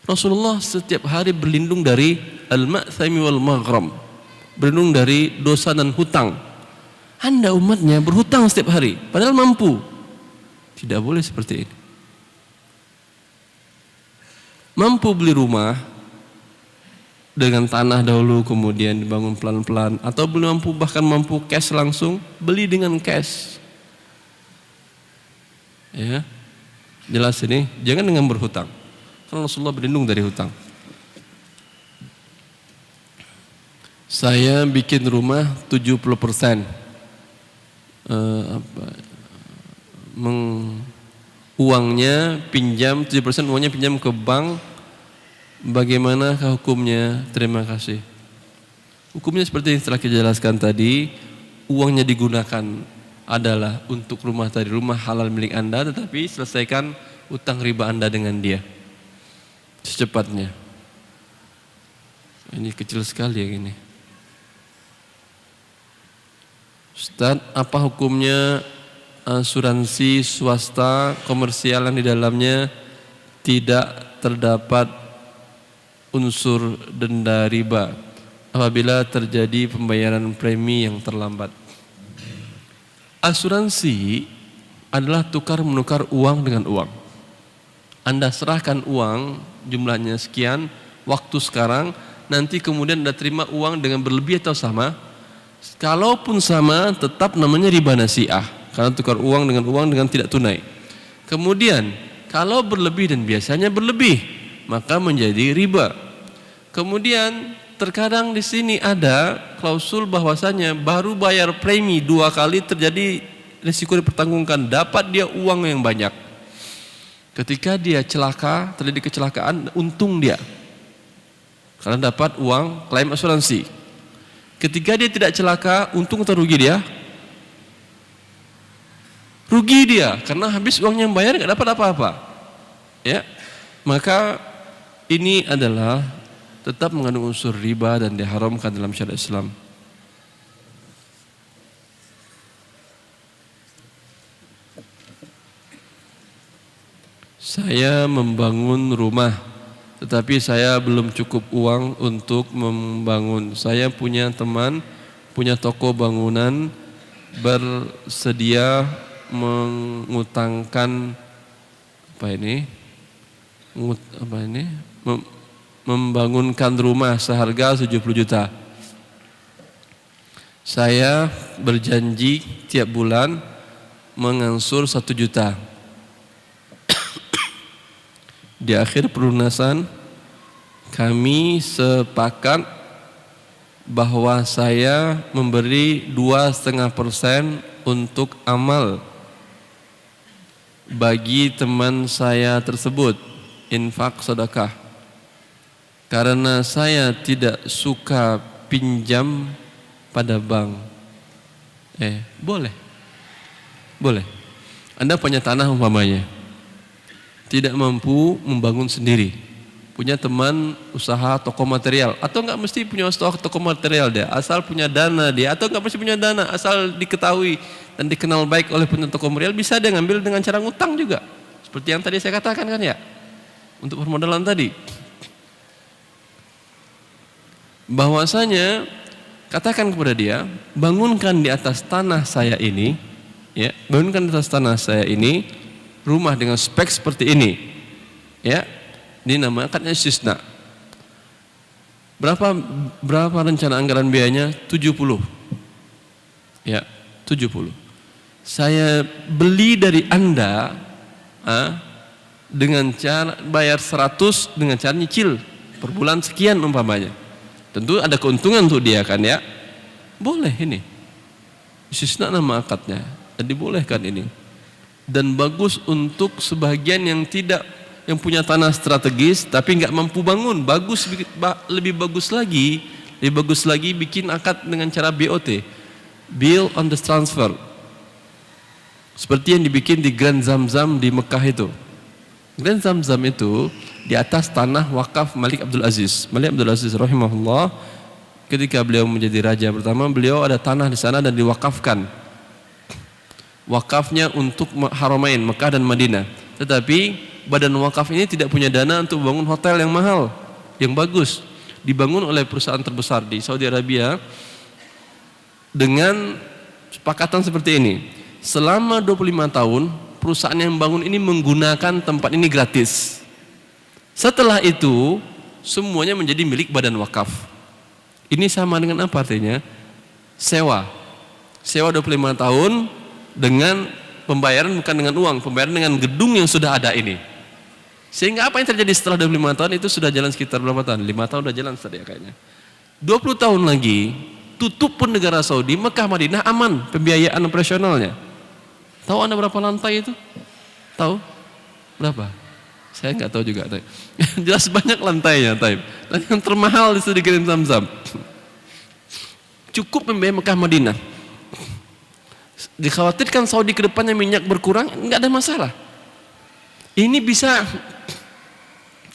Rasulullah setiap hari berlindung dari al-ma'thami wal maghram, berlindung dari dosa dan hutang. Anda umatnya berhutang setiap hari padahal mampu. Tidak boleh seperti ini. Mampu beli rumah dengan tanah dahulu kemudian dibangun pelan-pelan, atau belum mampu, bahkan mampu cash langsung, beli dengan cash. Ya, jelas ini, jangan dengan berhutang. Karena Rasulullah berlindung dari hutang. Saya bikin rumah 70%, uangnya pinjam 70%, uangnya pinjam ke bank. Bagaimana hukumnya? Terima kasih. Hukumnya seperti yang telah kita jelaskan tadi. Uangnya digunakan adalah untuk rumah tadi, rumah halal milik Anda, tetapi selesaikan utang riba Anda dengan dia secepatnya. Ini kecil sekali yang ini. Ustaz, apa hukumnya asuransi swasta komersial yang di dalamnya tidak terdapat unsur denda riba apabila terjadi pembayaran premi yang terlambat? Asuransi adalah tukar menukar uang dengan uang. Anda serahkan uang jumlahnya sekian, waktu sekarang, nanti kemudian Anda terima uang dengan berlebih atau sama. Kalaupun sama, tetap namanya riba nasi'ah, karena tukar uang dengan tidak tunai. Kemudian kalau berlebih, dan biasanya berlebih, maka menjadi riba. Kemudian terkadang di sini ada klausul bahwasanya baru bayar premi 2 kali terjadi risiko dipertanggungkan, dapat dia uang yang banyak. Ketika dia celaka, terjadi kecelakaan, untung dia karena dapat uang klaim asuransi. Ketika dia tidak celaka, untung atau rugi dia? Rugi dia, karena habis uangnya yang bayar, nggak dapat apa-apa. Ya, maka ini adalah tetap mengandung unsur riba dan diharamkan dalam syariat Islam. Saya membangun rumah, tetapi saya belum cukup uang untuk membangun. Saya punya teman, punya toko bangunan, bersedia mengutangkan membangunkan rumah seharga 70 juta. Saya berjanji tiap bulan mengangsur 1 juta. Di akhir pelunasan kami sepakat bahwa saya memberi 2,5% untuk amal bagi teman saya tersebut, infak sedekah. Karena saya tidak suka pinjam pada bank. Boleh. Anda punya tanah umpamanya, tidak mampu membangun sendiri, punya teman usaha toko material, atau enggak mesti punya usaha toko material dia, asal punya dana dia, atau enggak mesti punya dana, asal diketahui dan dikenal baik oleh punya toko material, bisa dia ngambil dengan cara ngutang juga, seperti yang tadi saya katakan kan ya, untuk permodalan tadi. Bahwasanya katakan kepada dia, bangunkan di atas tanah saya ini, ya, bangunkan di atas tanah saya ini rumah dengan spek seperti ini, ya, dinamakan istisna. Berapa rencana anggaran biayanya? 70. Ya, 70. Saya beli dari Anda dengan cara bayar 100 dengan cara nyicil per bulan sekian umpamanya. Tentu ada keuntungan untuk dia kan ya. Boleh ini. Istisna nama akadnya. Dan dibolehkan ini. Dan bagus untuk sebagian yang punya tanah strategis tapi nggak mampu bangun, lebih bagus lagi bikin akad dengan cara BOT, Bill on the Transfer, seperti yang dibikin di Grand Zamzam di Mekah itu. Grand Zamzam itu di atas tanah wakaf Malik Abdul Aziz rahimahullah. Ketika beliau menjadi raja pertama, beliau ada tanah di sana dan diwakafkan. Wakafnya untuk Haramain, Mekah dan Madinah. Tetapi badan wakaf ini tidak punya dana untuk bangun hotel yang mahal, yang bagus. Dibangun oleh perusahaan terbesar di Saudi Arabia dengan sepakatan seperti ini. Selama 25 tahun perusahaan yang bangun ini menggunakan tempat ini gratis. Setelah itu semuanya menjadi milik badan wakaf. Ini sama dengan apa artinya? Sewa 25 tahun dengan pembayaran bukan dengan uang, pembayaran dengan gedung yang sudah ada ini. Sehingga apa yang terjadi setelah 25 tahun itu sudah jalan sekitar berapa tahun? 5 tahun sudah jalan ya kayaknya. 20 tahun lagi tutup pun negara Saudi, Mekah Madinah aman pembiayaan operasionalnya. Tahu Anda berapa lantai itu? Tahu? Berapa? Saya nggak tahu juga. Jelas banyak lantainya, Taib. Dan yang termahal itu di Grand Zamzam. Cukup membiayai Mekah Madinah. Dikhawatirkan Saudi ke depannya minyak berkurang, nggak ada masalah. Ini bisa,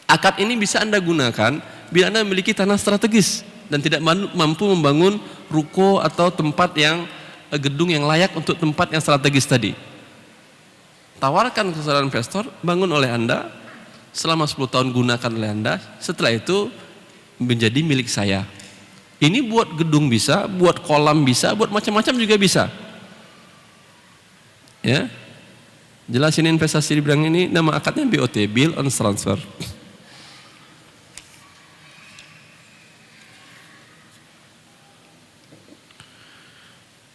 akad ini bisa Anda gunakan bila Anda memiliki tanah strategis dan tidak mampu membangun ruko atau tempat yang gedung yang layak untuk tempat yang strategis tadi. Tawarkan ke saudara investor, bangun oleh Anda, selama 10 tahun gunakan oleh Anda, setelah itu menjadi milik saya. Ini buat gedung bisa, buat kolam bisa, buat macam-macam juga bisa. Ya, jelasin investasi di bidang ini, nama akadnya BOT, Bill on Transfer.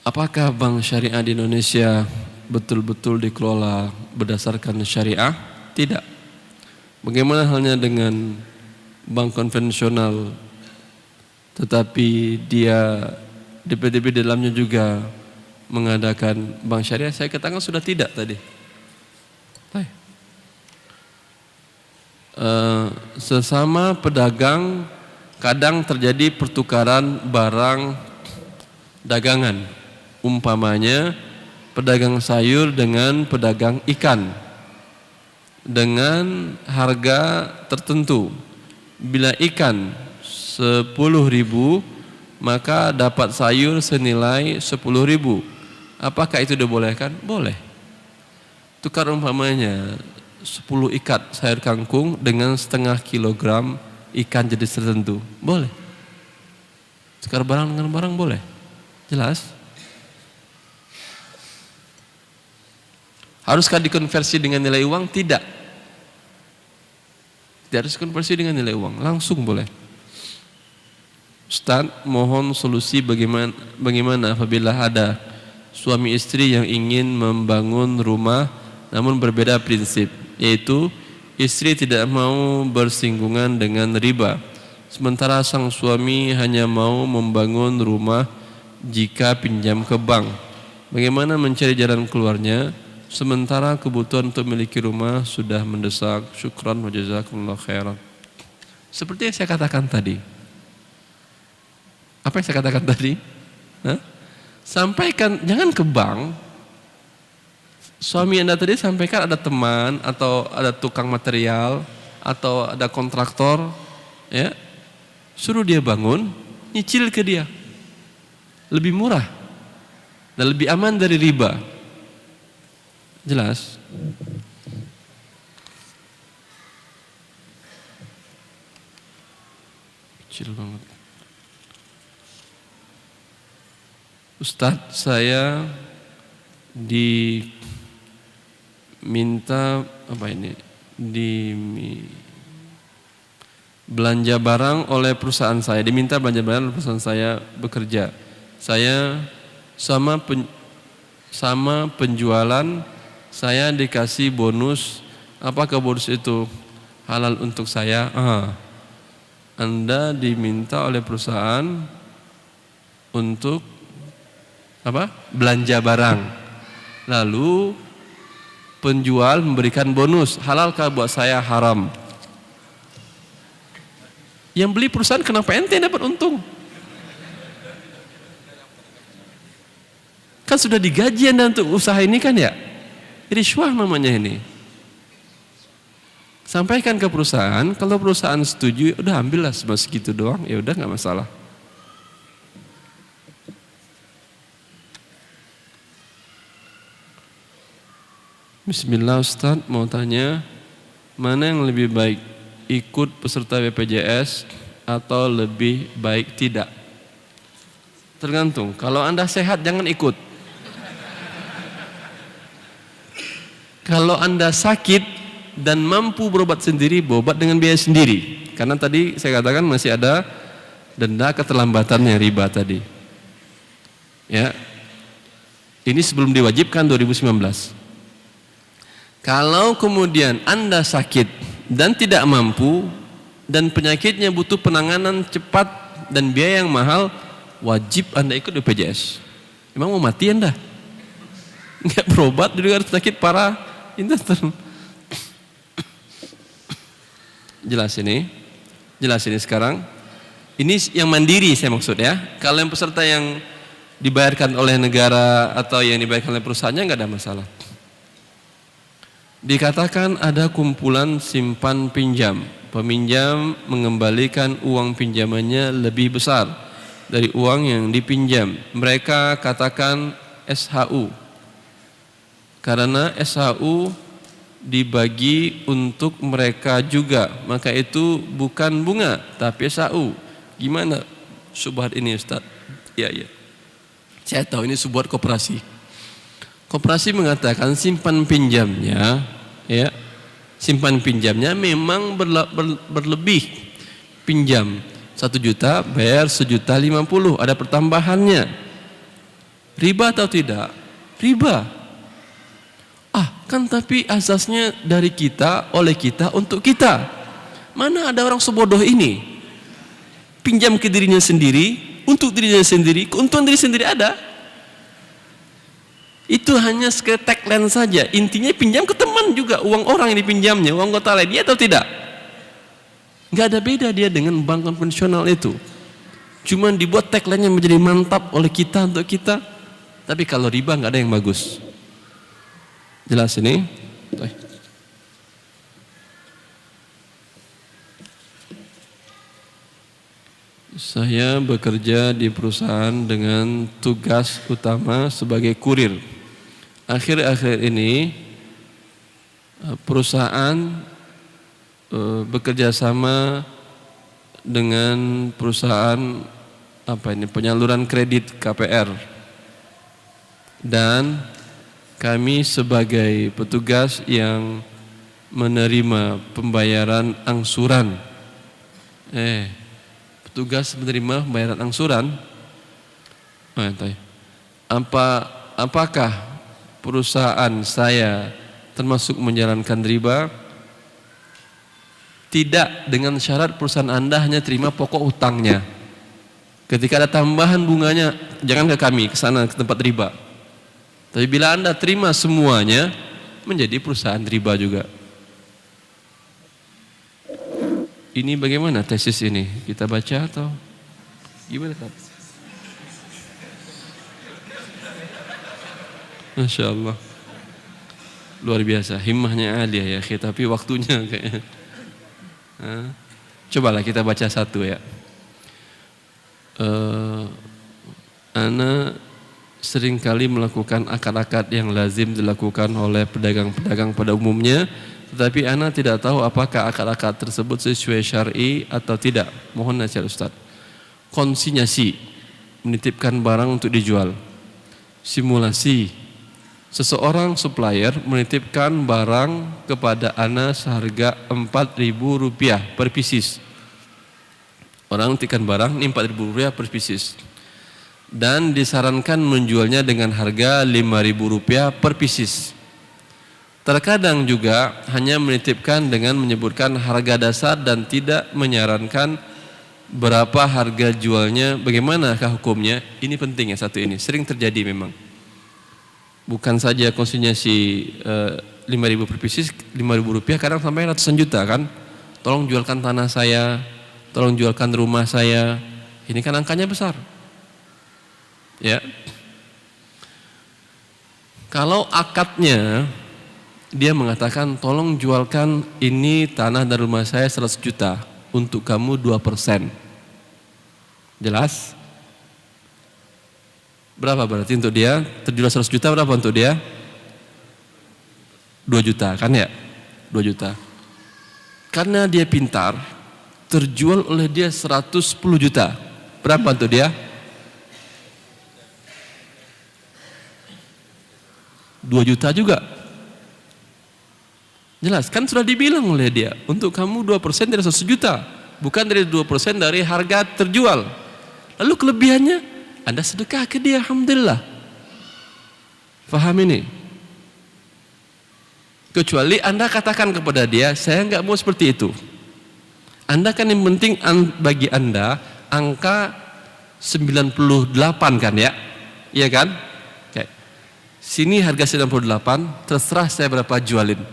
Apakah bank syariah di Indonesia betul-betul dikelola berdasarkan syariah? Tidak. Bagaimana halnya dengan bank konvensional, tetapi dia DPDB dalamnya juga mengadakan bank syariah? Saya katakan sudah tidak tadi. Sesama pedagang kadang terjadi pertukaran barang dagangan, umpamanya pedagang sayur dengan pedagang ikan dengan harga tertentu. Bila ikan 10.000 maka dapat sayur senilai 10.000. Apakah itu dibolehkan? Boleh. Tukar umpamanya 10 ikat sayur kangkung dengan setengah kilogram ikan jenis tertentu. Boleh. Tukar barang dengan barang boleh. Jelas? Haruskah dikonversi dengan nilai uang? Tidak. Tidak harus konversi dengan nilai uang. Langsung boleh. Ustaz, mohon solusi bagaimana apabila ada suami istri yang ingin membangun rumah namun berbeda prinsip, yaitu istri tidak mau bersinggungan dengan riba, sementara sang suami hanya mau membangun rumah jika pinjam ke bank. Bagaimana mencari jalan keluarnya sementara kebutuhan untuk memiliki rumah sudah mendesak? Syukran wa jazakumullah khairan. Seperti yang saya katakan tadi. Apa yang saya katakan tadi? Sampaikan, jangan ke bank. Suami Anda tadi sampaikan ada teman atau ada tukang material atau ada kontraktor, ya, suruh dia bangun, nyicil ke dia, lebih murah dan lebih aman dari riba. Jelas? Kecil banget. Ustadz, saya diminta belanja barang oleh perusahaan saya, diminta belanja barang oleh perusahaan saya bekerja. Saya sama penjualan saya dikasih bonus. Apakah bonus itu halal untuk saya? Anda diminta oleh perusahaan untuk belanja barang, lalu penjual memberikan bonus. Halalkah buat saya? Haram. Yang beli perusahaan, kenapa ente dapat untung? Kan sudah digaji Anda untuk usaha ini kan ya? Rishwah namanya ini. Sampaikan ke perusahaan, kalau perusahaan setuju, udah ambillah segitu doang, ya udah nggak masalah. Bismillah, Ustaz, mau tanya, mana yang lebih baik, ikut peserta BPJS atau lebih baik tidak? Tergantung. Kalau Anda sehat jangan ikut. Kalau Anda sakit dan mampu berobat sendiri, berobat dengan biaya sendiri. Karena tadi saya katakan masih ada denda keterlambatan yang riba tadi. Ya. Ini sebelum diwajibkan 2019. Kalau kemudian Anda sakit dan tidak mampu dan penyakitnya butuh penanganan cepat dan biaya yang mahal, wajib Anda ikut BPJS. Emang mau mati Anda? Enggak berobat juga sakit parah. Jelas ini sekarang. Ini yang mandiri saya maksud ya. Kalau yang peserta yang dibayarkan oleh negara atau yang dibayarkan oleh perusahaannya enggak ada masalah. Dikatakan ada kumpulan simpan pinjam. Peminjam mengembalikan uang pinjamannya lebih besar dari uang yang dipinjam. Mereka katakan SHU. Karena SHU dibagi untuk mereka juga, maka itu bukan bunga tapi SHU. Gimana syubhat ini, Ustaz? Ya. Saya tahu ini sebuah koperasi. Koperasi mengatakan simpan pinjamnya, ya, simpan pinjamnya memang berlebih. Pinjam 1 juta, bayar 1.050.000, ada pertambahannya. Riba atau tidak? Riba. Kan tapi asasnya dari kita, oleh kita, untuk kita. Mana ada orang sebodoh ini? Pinjam ke dirinya sendiri, untuk dirinya sendiri, keuntungan diri sendiri ada. Itu hanya sekedar tagline saja. Intinya pinjam ke teman juga, uang orang yang dipinjamnya, uang anggota lain, dia atau tidak? Nggak ada beda dia dengan bank konvensional itu. Cuman dibuat tagline yang menjadi mantap oleh kita, untuk kita. Tapi kalau riba nggak ada yang bagus. Jelas ini? Saya bekerja di perusahaan dengan tugas utama sebagai kurir. Akhir-akhir ini perusahaan bekerja sama dengan perusahaan penyaluran kredit KPR, dan kami sebagai petugas yang menerima pembayaran angsuran. Petugas menerima pembayaran angsuran. Apakah perusahaan saya termasuk menjalankan riba? Tidak, dengan syarat perusahaan Anda hanya terima pokok hutangnya. Ketika ada tambahan bunganya, jangan ke kami, ke sana, ke tempat riba. Tapi bila Anda terima semuanya, menjadi perusahaan riba juga. Ini bagaimana tesis ini? Kita baca atau gimana, Kak? Masya Allah, luar biasa, himmahnya aliyah ya, tapi waktunya kayaknya. Cobalah kita baca satu ya. Ana seringkali melakukan akad-akad yang lazim dilakukan oleh pedagang-pedagang pada umumnya, tetapi ana tidak tahu apakah akad-akad tersebut sesuai syar'i atau tidak. Mohon nasihat Ustaz. Konsinyasi, menitipkan barang untuk dijual. Simulasi, seseorang supplier menitipkan barang kepada ana seharga Rp4.000 per pieces. Orang menitipkan barang ini Rp4.000 per pieces, dan disarankan menjualnya dengan harga Rp5.000 per pieces. Terkadang juga hanya menitipkan dengan menyebutkan harga dasar dan tidak menyarankan berapa harga jualnya. Bagaimanakah hukumnya? Ini penting ya, satu ini sering terjadi memang. Bukan saja konsinyasi 5.000 per pieces, Rp5.000, kadang sampai ratusan juta kan. Tolong jualkan tanah saya, tolong jualkan rumah saya. Ini kan angkanya besar. Ya. Kalau akadnya dia mengatakan tolong jualkan ini tanah dan rumah saya 100 juta, untuk kamu 2%. Jelas? Berapa berarti untuk dia? Terjual 100 juta, berapa untuk dia? 2 juta kan ya? 2 juta. Karena dia pintar, terjual oleh dia 110 juta. Berapa untuk dia? 2 juta juga. Jelas, kan sudah dibilang oleh dia, untuk kamu 2% dari 100 juta, bukan dari 2% dari harga terjual. Lalu kelebihannya Anda sedekah ke dia, alhamdulillah. Faham ini? Kecuali Anda katakan kepada dia, saya enggak mau seperti itu. Anda kan yang penting bagi Anda angka 98 kan ya? Iya kan? Oke. Sini harga 98, terserah saya berapa jualin.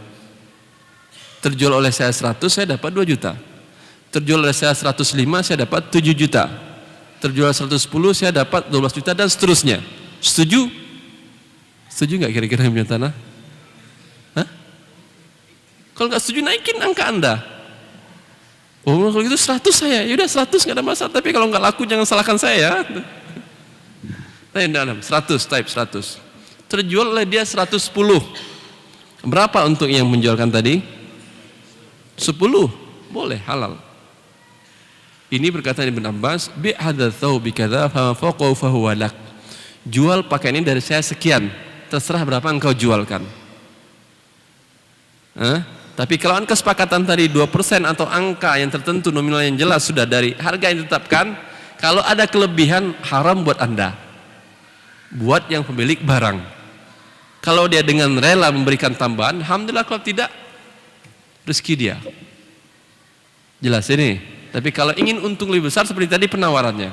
Terjual oleh saya 100, saya dapat 2 juta. Terjual oleh saya 105, saya dapat 7 juta. Terjual 110, saya dapat 12 juta dan seterusnya. Setuju? Setuju nggak kira-kira yang punya tanah? Hah? Kalau nggak setuju, naikin angka Anda. Oh, kalau gitu 100 saya. Yaudah 100 nggak ada masalah. Tapi kalau nggak laku jangan salahkan saya ya. Nah, dalam 100, type 100. Terjual oleh dia 110. Berapa untuk yang menjualkan tadi? 10. Boleh, halal. Ini berkata Ibn Abbas, bi hadza thawbi kadza fa fawqahu fa huwa lak. Jual pakaian ini dari saya sekian, terserah berapa engkau jualkan. Tapi kalau kesepakatan tadi 2% atau angka yang tertentu, nominal yang jelas sudah dari harga yang ditetapkan, kalau ada kelebihan haram buat Anda, buat yang pemilik barang. Kalau dia dengan rela memberikan tambahan, alhamdulillah. Kalau tidak, rezeki dia. Jelas ini. Tapi kalau ingin untung lebih besar, seperti tadi penawarannya,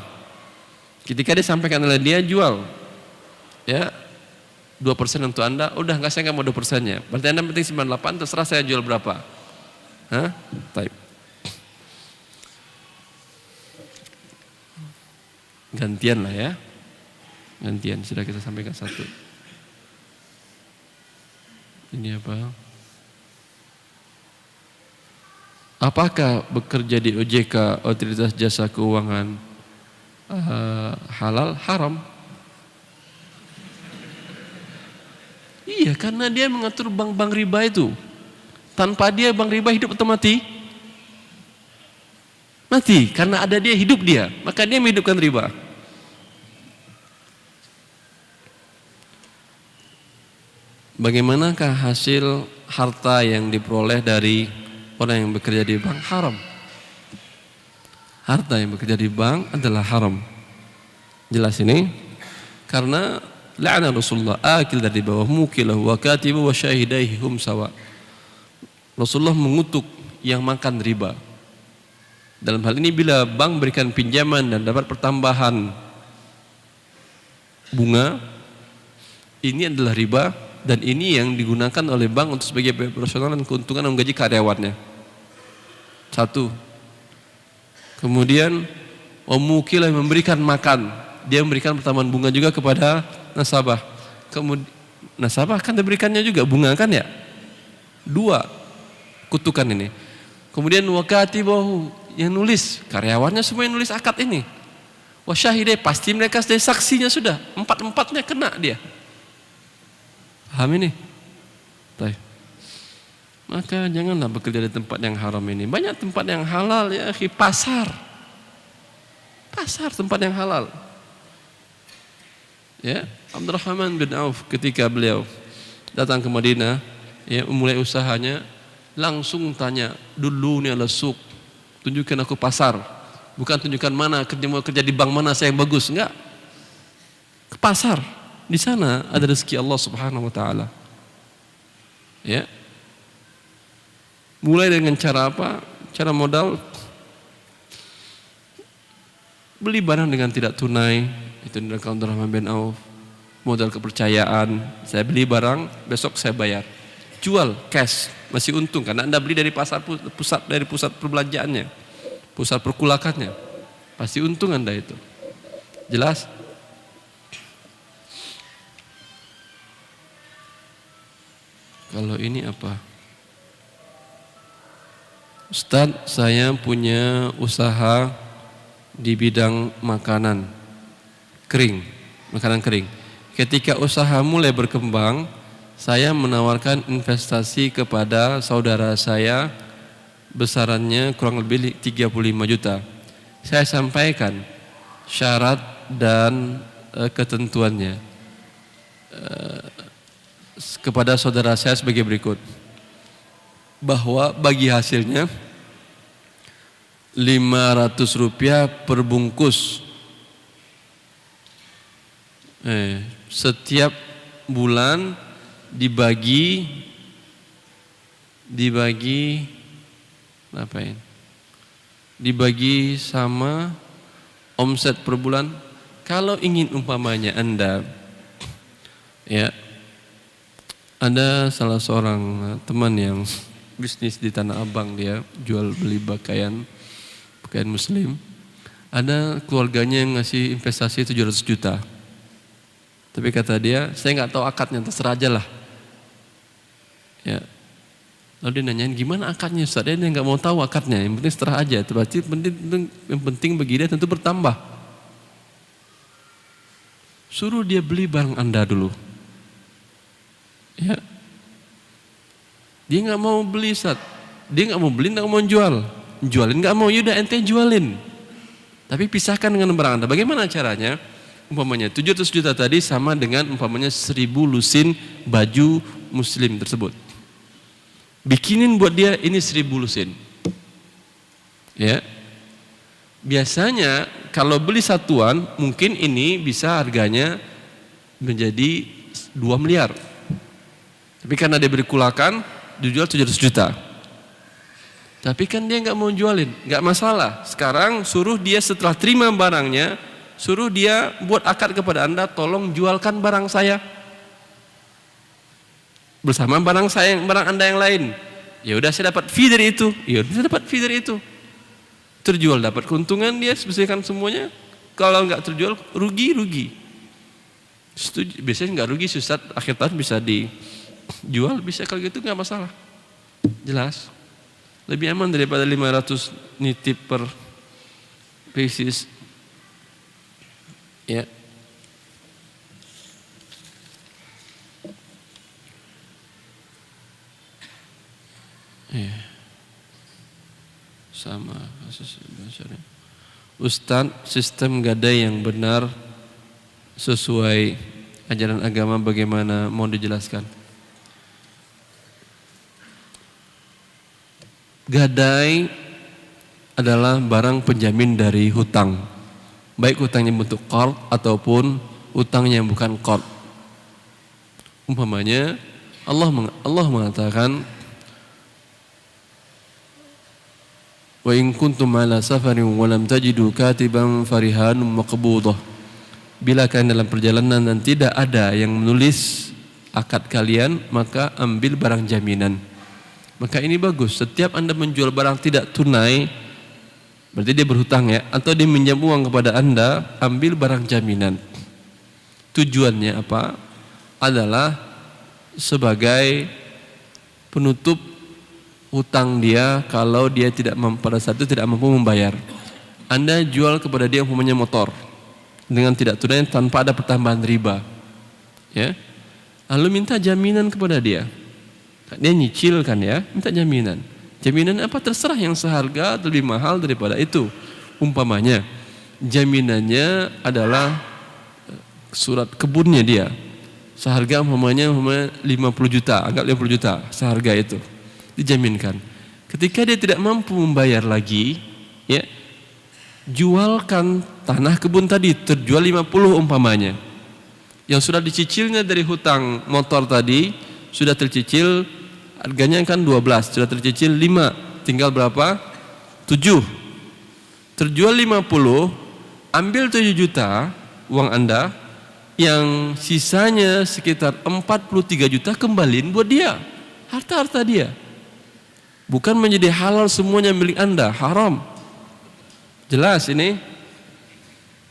ketika disampaikan oleh dia, jual ya 2% untuk Anda, udah nggak, saya nggak mau 2%-nya, berarti Anda penting 98, terserah saya jual berapa. Taib. Gantian lah ya, gantian. Sudah kita sampaikan satu. Ini apa? Apakah bekerja di OJK, Otoritas Jasa Keuangan, halal? Haram. Iya, karena dia mengatur bank-bank riba itu. Tanpa dia bank riba hidup atau mati? Mati, karena ada dia hidup dia, maka dia menghidupkan riba. Bagaimanakah hasil harta yang diperoleh dari orang yang bekerja di bank? Haram. Harta yang bekerja di bank adalah haram. Jelas ini? Karena la'ana Rasulullah akil dari bawah mukilahu wa katibu wa syahidaihi hum sawa. Rasulullah mengutuk yang makan riba. Dalam hal ini bila bank berikan pinjaman dan dapat pertambahan bunga, ini adalah riba dan ini yang digunakan oleh bank untuk sebagai biaya operasional dan keuntungan menggaji karyawannya. Satu. Kemudian mukilah memberikan makan, dia memberikan pertambahan bunga juga kepada nasabah. Kemudian nasabah kan diberikannya juga bunga kan ya? Dua kutukan ini. Kemudian wakatibahu yang nulis, karyawannya semua yang nulis akad ini. Wasyahidai pasti mereka sebagai saksinya sudah, empat-empatnya kena dia. Paham ini? Baik. Maka janganlah bekerja di tempat yang haram ini. Banyak tempat yang halal ya, pasar. Pasar tempat yang halal. Ya, Abdurrahman bin Auf ketika beliau datang ke Madinah, ya, memulai usahanya, langsung tanya, dulu ni ala suq, tunjukkan aku pasar. Bukan tunjukkan mana kerja di bank mana saya yang bagus, enggak. Ke pasar. Di sana ada rezeki Allah Subhanahu wa taala. Ya. Mulai dengan cara apa? Cara modal beli barang dengan tidak tunai, itu dari Abdurrahman bin Auf. Modal kepercayaan, saya beli barang, besok saya bayar. Jual cash, masih untung karena Anda beli dari pasar dari pusat perbelanjaannya, pusat perkulakannya. Pasti untung Anda itu. Jelas? Kalau ini apa? Ustaz, saya punya usaha di bidang makanan kering, makanan kering. Ketika usaha mulai berkembang, saya menawarkan investasi kepada saudara saya besarannya kurang lebih 35 juta. Saya sampaikan syarat dan ketentuannya kepada saudara saya sebagai berikut. Bahwa bagi hasilnya 500 rupiah per bungkus. Setiap bulan dibagi ngapain? Dibagi sama omset per bulan. Kalau ingin umpamanya Anda, ya, ada salah seorang teman yang bisnis di Tanah Abang, dia jual beli pakaian muslim. Ada keluarganya yang ngasih investasi 700 juta. Tapi kata dia, saya nggak tahu akadnya, terserah aja lah. Ya. Lalu dia nanyain gimana akadnya Ustaz? Dia nggak mau tahu akadnya, yang penting serah aja. Berarti yang penting bagi dia tentu bertambah. Suruh dia beli barang Anda dulu. Ya. Dia nggak mau beli Ustaz. Dia nggak mau beli, nggak mau jual. Jualin nggak mau, yaudah ente jualin. Tapi pisahkan dengan barang Anda. Bagaimana caranya? Umpamanya 700 juta tadi sama dengan umpamanya 1000 lusin baju muslim tersebut. Bikinin buat dia ini 1000 lusin. Ya. Biasanya kalau beli satuan mungkin ini bisa harganya menjadi 2 miliar. Tapi karena dia berkulakan dijual 700 juta. Tapi kan dia nggak mau jualin, nggak masalah. Sekarang suruh dia setelah terima barangnya, suruh dia buat akad kepada Anda, tolong jualkan barang saya bersama barang Anda yang lain. Ya udah saya dapat fee dari itu. Ya udah saya dapat fee dari itu. Terjual dapat keuntungan dia sebesarkan semuanya. Kalau nggak terjual rugi. Biasanya nggak rugi, Ustaz, akhir tahun bisa dijual, bisa kalau gitu nggak masalah. Jelas. Lebih aman daripada 500 nitip per basis. Ya. Ya. Sama Ustadz, sistem gadai yang benar sesuai ajaran agama bagaimana, mau dijelaskan? Gadai adalah barang penjamin dari hutang, baik hutangnya bentuk qard ataupun hutangnya bukan qard. Umpamanya Allah mengatakan, wa in kuntum ala safarin wa lam tajidu katiban farihanun maqbudah. Bila kalian dalam perjalanan dan tidak ada yang menulis akad kalian, maka ambil barang jaminan. Maka ini bagus, setiap Anda menjual barang tidak tunai, berarti dia berhutang ya, atau dia minjam uang kepada Anda, ambil barang jaminan. Tujuannya apa? Adalah sebagai penutup hutang dia kalau dia pada saat itu tidak mampu membayar. Anda jual kepada dia umpamanya motor dengan tidak tunai tanpa ada pertambahan riba, ya. Lalu minta jaminan kepada dia. Dia nyicil kan ya, minta jaminan. Jaminan apa? Terserah, yang seharga atau lebih mahal daripada itu. Umpamanya jaminannya adalah surat kebunnya dia, seharga umpamanya 50 juta, anggap 50 juta seharga itu. Dijaminkan. Ketika dia tidak mampu membayar lagi, ya, jualkan tanah kebun tadi, terjual 50 umpamanya. Yang sudah dicicilnya dari hutang motor tadi, sudah tercicil, harganya kan 12, sudah tercicil 5, tinggal berapa? 7. Terjual 50, ambil 7 juta uang Anda, yang sisanya sekitar 43 juta kembaliin buat dia, harta-harta dia. Bukan menjadi halal semuanya milik Anda, haram. Jelas ini?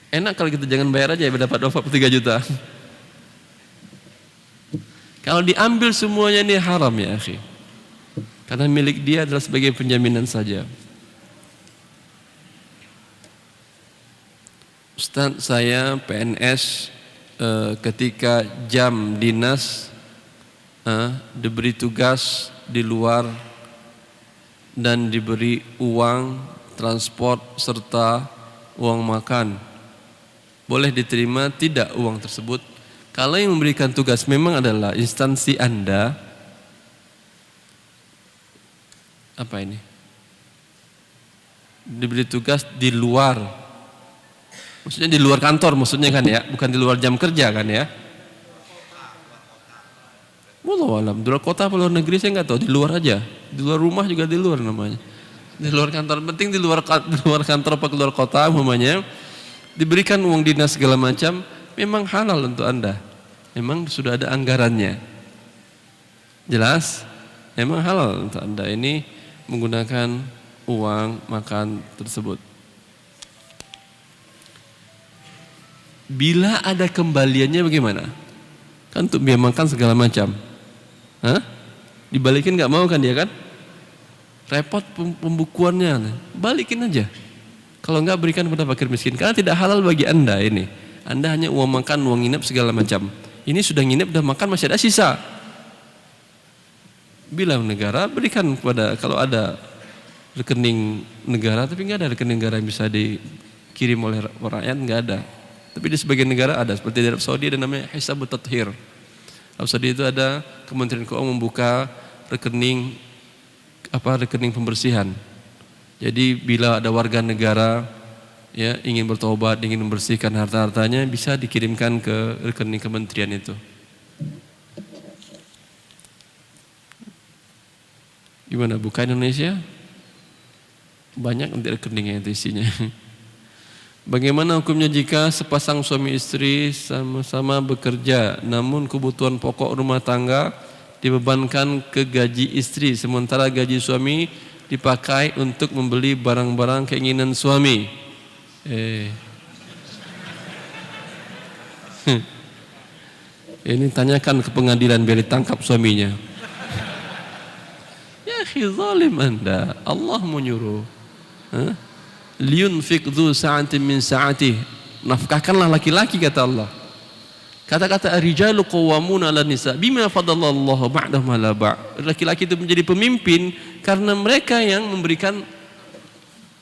Enak kalau kita jangan bayar aja ya, dapat 23 juta. Kalau diambil semuanya ini haram ya akhi. Karena milik dia adalah sebagai penjaminan saja. Ustaz, saya PNS, ketika jam dinas diberi tugas di luar dan diberi uang transport serta uang makan, boleh diterima tidak uang tersebut? Kalau yang memberikan tugas memang adalah instansi Anda, apa ini? Diberi tugas di luar, maksudnya di luar kantor maksudnya kan ya, bukan di luar jam kerja kan ya? Wallahu alam, di luar kota atau luar negeri saya nggak tahu, di luar aja, di luar rumah juga di luar namanya, di luar kantor, penting di luar kantor apa keluar kota umpamanya, diberikan uang dinas segala macam, memang halal untuk Anda, memang sudah ada anggarannya, jelas, memang halal untuk Anda ini menggunakan uang makan tersebut. Bila ada kembaliannya bagaimana? Kan untuk biaya makan segala macam. Dibalikin nggak mau kan dia kan? Repot pembukuannya, balikin aja. Kalau nggak berikan kepada fakir miskin, karena tidak halal bagi Anda ini. Anda hanya uang makan, uang nginep segala macam. Ini sudah nginep, sudah makan, masih ada sisa. Bilang negara berikan kepada, kalau ada rekening negara, tapi nggak ada rekening negara yang bisa dikirim oleh rakyat, nggak ada. Tapi di sebagian negara ada, seperti di Arab Saudi ada namanya Hisabut Tathir. Arab Saudi itu ada Kementerian Keuangan membuka rekening pembersihan. Jadi bila ada warga negara ya ingin bertobat, ingin membersihkan harta-hartanya, bisa dikirimkan ke rekening kementerian itu. Gimana, buka Indonesia? Banyak nanti rekeningnya itu isinya. Bagaimana hukumnya jika sepasang suami istri sama-sama bekerja, namun kebutuhan pokok rumah tangga dibebankan ke gaji istri, sementara gaji suami dipakai untuk membeli barang-barang keinginan suami? Ini tanyakan ke pengadilan biar ditangkap suaminya. Ya akhi, zalim Anda. Allah menyuruh. Liyunfiq dzu sa'atin min sa'atih. Nafkahkanlah laki-laki kata Allah. Kata-kata ar-rijalu qawwamuna 'alan nisa bima faddalallahu ba'dahum 'ala ba'd. Laki-laki itu menjadi pemimpin karena mereka yang memberikan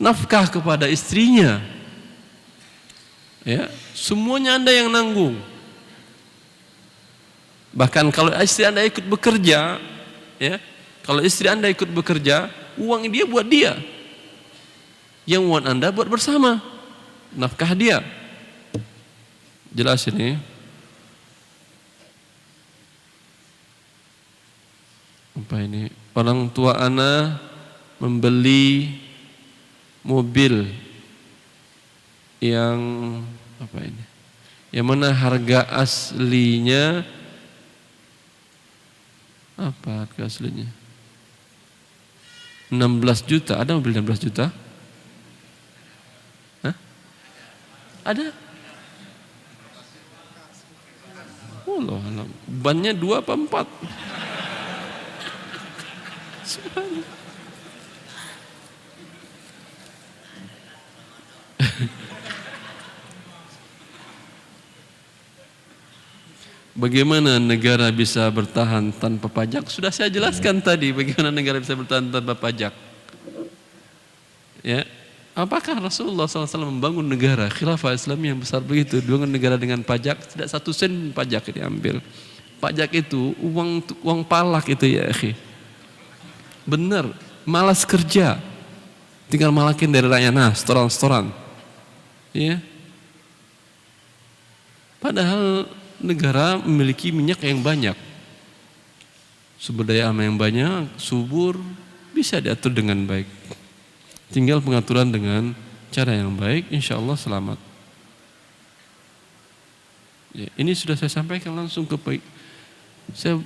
nafkah kepada istrinya. Ya, semuanya Anda yang nanggung. Bahkan kalau istri Anda ikut bekerja, ya, kalau istri Anda ikut bekerja, uang dia buat dia. Yang uang Anda buat bersama. Nafkah dia. Jelas ini. Apa ini? Orang tua Ana membeli mobil yang apa ini? Yang mana harga aslinya apa harga aslinya? 16 juta. Ada mobil 16 juta? Hah? Ada? Oh Allah, bannya 2 apa 4? Bagaimana negara bisa bertahan tanpa pajak? Sudah saya jelaskan tadi bagaimana negara bisa bertahan tanpa pajak. Ya, apakah Rasulullah SAW membangun negara khilafah Islam yang besar begitu, dengan negara dengan pajak tidak 1 sen pajak diambil. Pajak itu uang palak itu ya, akhi. Benar, malas kerja, tinggal malakin dari rakyat, nah setoran, ya. Padahal negara memiliki minyak yang banyak, sumber daya alam yang banyak, subur, bisa diatur dengan baik. Tinggal pengaturan dengan cara yang baik, insya Allah selamat. Ya, ini sudah saya sampaikan langsung ke saya.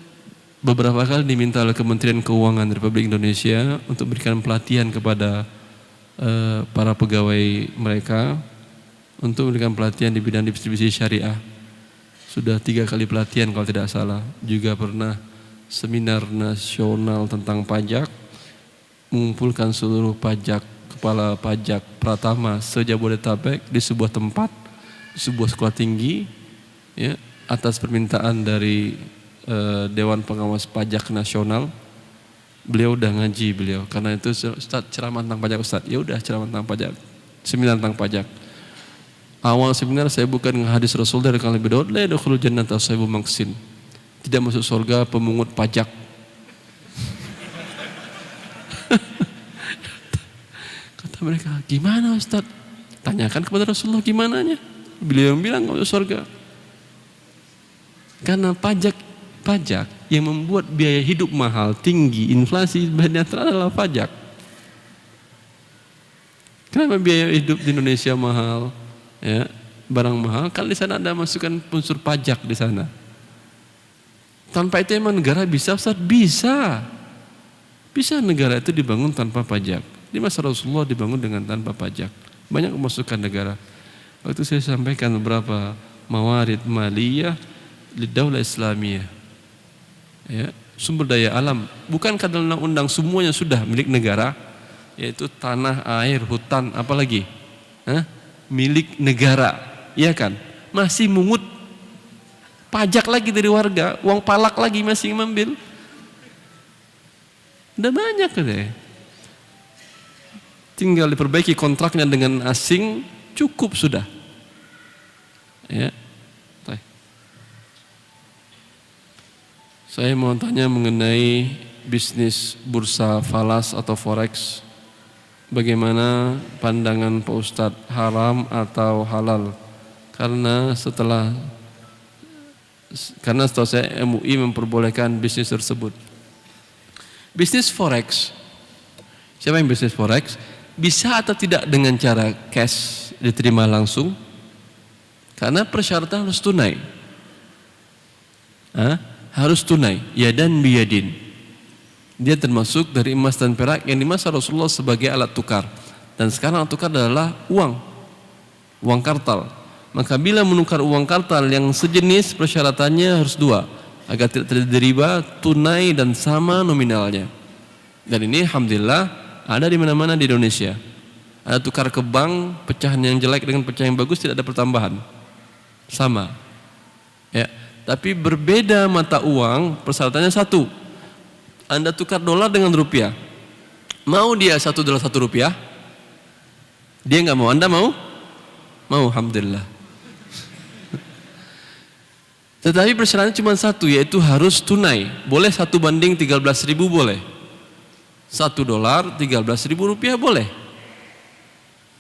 Beberapa kali diminta oleh Kementerian Keuangan Republik Indonesia untuk berikan pelatihan kepada para pegawai mereka untuk memberikan pelatihan di bidang distribusi syariah. Sudah 3 kali pelatihan kalau tidak salah. Juga pernah seminar nasional tentang pajak, mengumpulkan seluruh kepala pajak Pratama se-Jabodetabek di sebuah tempat, di sebuah sekolah tinggi, ya, atas permintaan dari Dewan Pengawas Pajak Nasional. Beliau udah ngaji karena itu Ustaz ceramah tentang pajak Ustaz. Ya udah ceramah tentang pajak, seminar tentang pajak. Awal seminar saya bukan dengan hadis Rasul dari kalimat Daud, la yadkhulul jannata sahibu maksin. Tidak masuk surga pemungut pajak. Kata mereka, gimana Ustaz? Tanyakan kepada Rasulullah gimananya. Beliau yang bilang nggak masuk surga. Karena pajak yang membuat biaya hidup mahal, tinggi, inflasi, banyak adalah pajak. Kenapa biaya hidup di Indonesia mahal? Ya, barang mahal, kan di sana ada masukkan unsur pajak di sana. Tanpa itu emang negara bisa Ustaz? Bisa. Bisa negara itu dibangun tanpa pajak. Di masa Rasulullah dibangun dengan tanpa pajak. Banyak pemasukan negara. Waktu saya sampaikan beberapa mawarid maliyah lidaulah Islamiyah. Ya, sumber daya alam, bukankah dalam undang-undang semuanya sudah milik negara, yaitu tanah, air, hutan, apalagi milik negara, ya kan? Masih mungut pajak lagi dari warga, uang palak lagi masih ngambil. Udah banyak deh. Tinggal diperbaiki kontraknya dengan asing, cukup sudah. Ya. Saya mau tanya mengenai bisnis bursa falas atau forex. Bagaimana pandangan Pak Ustadz, haram atau halal? Karena setelah saya MUI memperbolehkan bisnis tersebut. Bisnis forex, siapa yang bisnis forex? Bisa atau tidak dengan cara cash diterima langsung? Karena persyaratan harus tunai. Harus tunai, yadan biyadin. Dia termasuk dari emas dan perak yang di masa Rasulullah sebagai alat tukar. Dan sekarang alat tukar adalah uang kartal. Maka bila menukar uang kartal yang sejenis, persyaratannya harus 2, agar tidak terjadi riba, tunai dan sama nominalnya. Dan ini alhamdulillah ada di mana-mana di Indonesia. Ada tukar ke bank, pecahan yang jelek dengan pecahan yang bagus tidak ada pertambahan, sama. Ya, tapi berbeda mata uang, persyaratannya satu. Anda tukar dolar dengan rupiah. Mau dia $1 1 rupiah? Dia nggak mau. Anda mau? Mau, alhamdulillah. Tetapi persyaratannya cuma satu, yaitu harus tunai. Boleh 1:13.000 boleh. $1 13.000 boleh.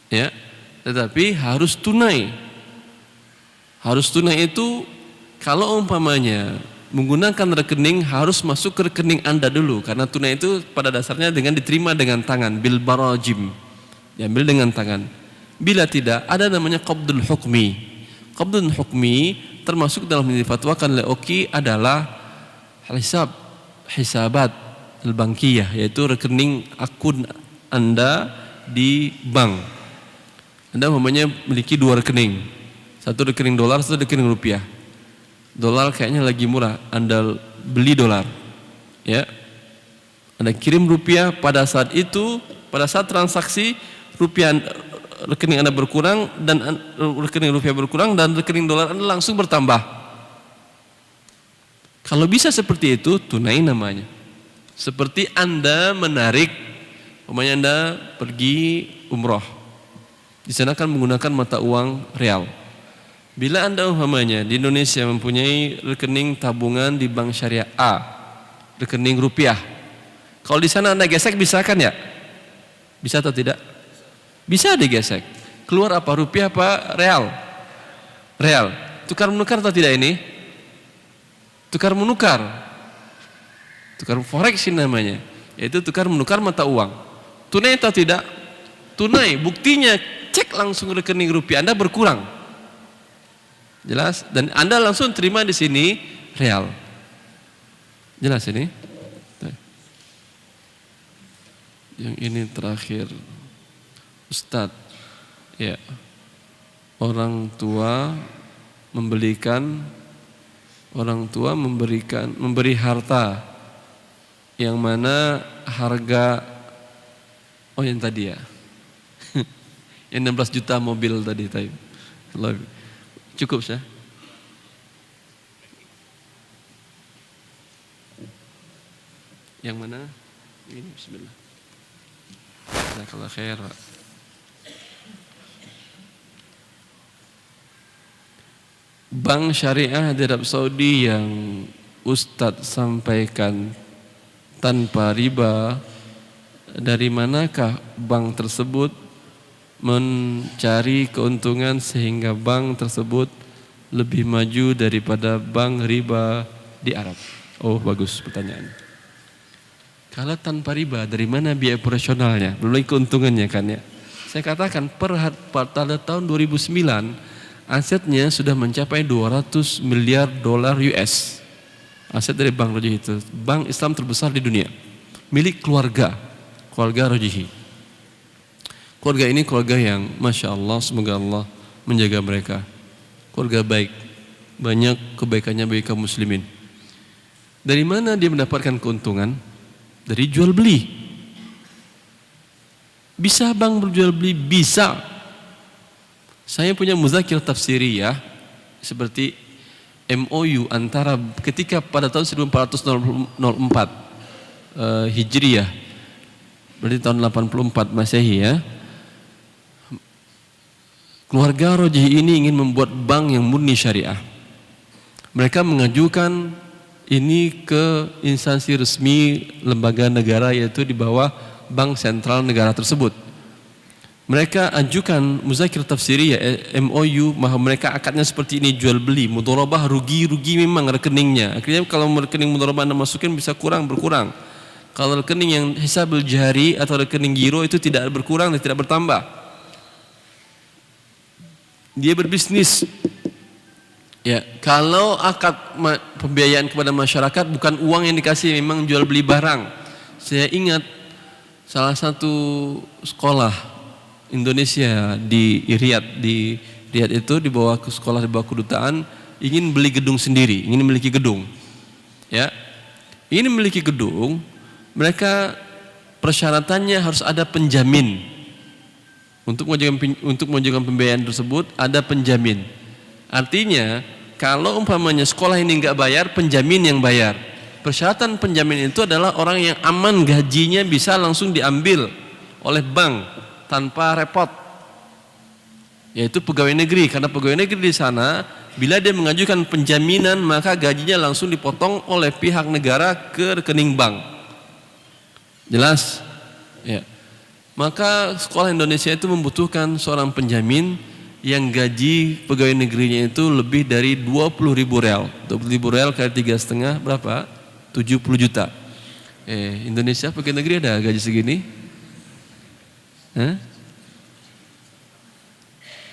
Ya, tetapi harus tunai. Harus tunai itu kalau umpamanya menggunakan rekening harus masuk ke rekening Anda dulu, karena tunai itu pada dasarnya dengan diterima dengan tangan, bil barajim, diambil dengan tangan. Bila tidak, ada namanya qabdul hukmi. Qabdul hukmi termasuk dalam yang difatwakan oleh OKI adalah hisabat al-bankiyah, yaitu rekening akun Anda di bank. Anda umpamanya memiliki 2 rekening, satu rekening dolar, satu rekening rupiah. Dolar kayaknya lagi murah, Anda beli dolar, ya. Anda kirim rupiah, pada saat itu, pada saat transaksi rupiah rekening Anda berkurang dan rekening rupiah berkurang dan rekening dolar Anda langsung bertambah. Kalau bisa seperti itu, tunai namanya. Seperti Anda menarik, umpamanya Anda pergi umroh, di sana kan menggunakan mata uang real. Bila Anda umpamanya di Indonesia mempunyai rekening tabungan di bank syariah A, rekening rupiah, kalau di sana Anda gesek bisa kan ya? Bisa atau tidak? Bisa digesek. Keluar apa? Rupiah apa real? Real. Tukar menukar atau tidak ini? Tukar menukar. Tukar forex ini namanya. Yaitu tukar menukar mata uang. Tunai atau tidak? Tunai. Buktinya cek langsung rekening rupiah Anda berkurang. Jelas? Dan Anda langsung terima di sini real. Jelas ini? Yang ini terakhir, Ustadz, ya, orang tua memberi harta yang mana harga, oh yang tadi ya, yang 16 juta mobil tadi. Cukup sih. Yang mana? Ini bismillah. Jazakallahu khair. Bank syariah di Arab Saudi yang Ustadz sampaikan tanpa riba, dari manakah bank tersebut mencari keuntungan sehingga bank tersebut lebih maju daripada bank riba di Arab? Oh, bagus pertanyaan. Kalau tanpa riba, dari mana biaya operasionalnya? Belum lagi keuntungannya kan ya. Saya katakan pada tahun 2009 asetnya sudah mencapai 200 miliar dolar US. Aset dari Bank Rojihi itu, bank Islam terbesar di dunia, milik keluarga Rojihi. Keluarga ini keluarga yang Masya Allah, semoga Allah menjaga mereka. Keluarga baik, banyak kebaikannya bagi kaum muslimin. Dari mana dia mendapatkan keuntungan? Dari jual beli. Bisa bank berjual beli? Bisa. Saya punya muzakir tafsiriyah seperti MOU antara ketika pada tahun 1404 Hijriyah, berarti tahun 84 Masehi ya. Keluarga Rojihi ini ingin membuat bank yang murni syariah. Mereka mengajukan ini ke instansi resmi lembaga negara, yaitu di bawah bank sentral negara tersebut. Mereka ajukan muzakir tafsiri, ya, MOU, mereka akadnya seperti ini, jual beli, mudharabah, rugi memang rekeningnya. Akhirnya kalau rekening mudharabah Anda masukin bisa berkurang. Kalau rekening yang hisabul jari atau rekening giro itu tidak berkurang dan tidak bertambah. Dia berbisnis. Ya, kalau akad pembiayaan kepada masyarakat bukan uang yang dikasih, memang jual beli barang. Saya ingat salah satu sekolah Indonesia di Riyadh, itu di bawah sekolah di bawah kedutaan, ingin beli gedung sendiri, ingin memiliki gedung. Ya. Ingin memiliki gedung, mereka persyaratannya harus ada penjamin. Untuk mengajukan pembiayaan tersebut ada penjamin. Artinya Kalau umpamanya sekolah ini nggak bayar, penjamin yang bayar. Persyaratan penjamin itu adalah orang yang aman gajinya bisa langsung diambil oleh bank tanpa repot, yaitu pegawai negeri. Karena pegawai negeri di sana bila dia mengajukan penjaminan maka gajinya langsung dipotong oleh pihak negara ke rekening bank. Jelas? Ya. Maka sekolah Indonesia itu membutuhkan seorang penjamin yang gaji pegawai negerinya itu lebih dari 20.000 real. 20.000 real kali 3,5 berapa? 70 juta. Indonesia pegawai negeri ada gaji segini?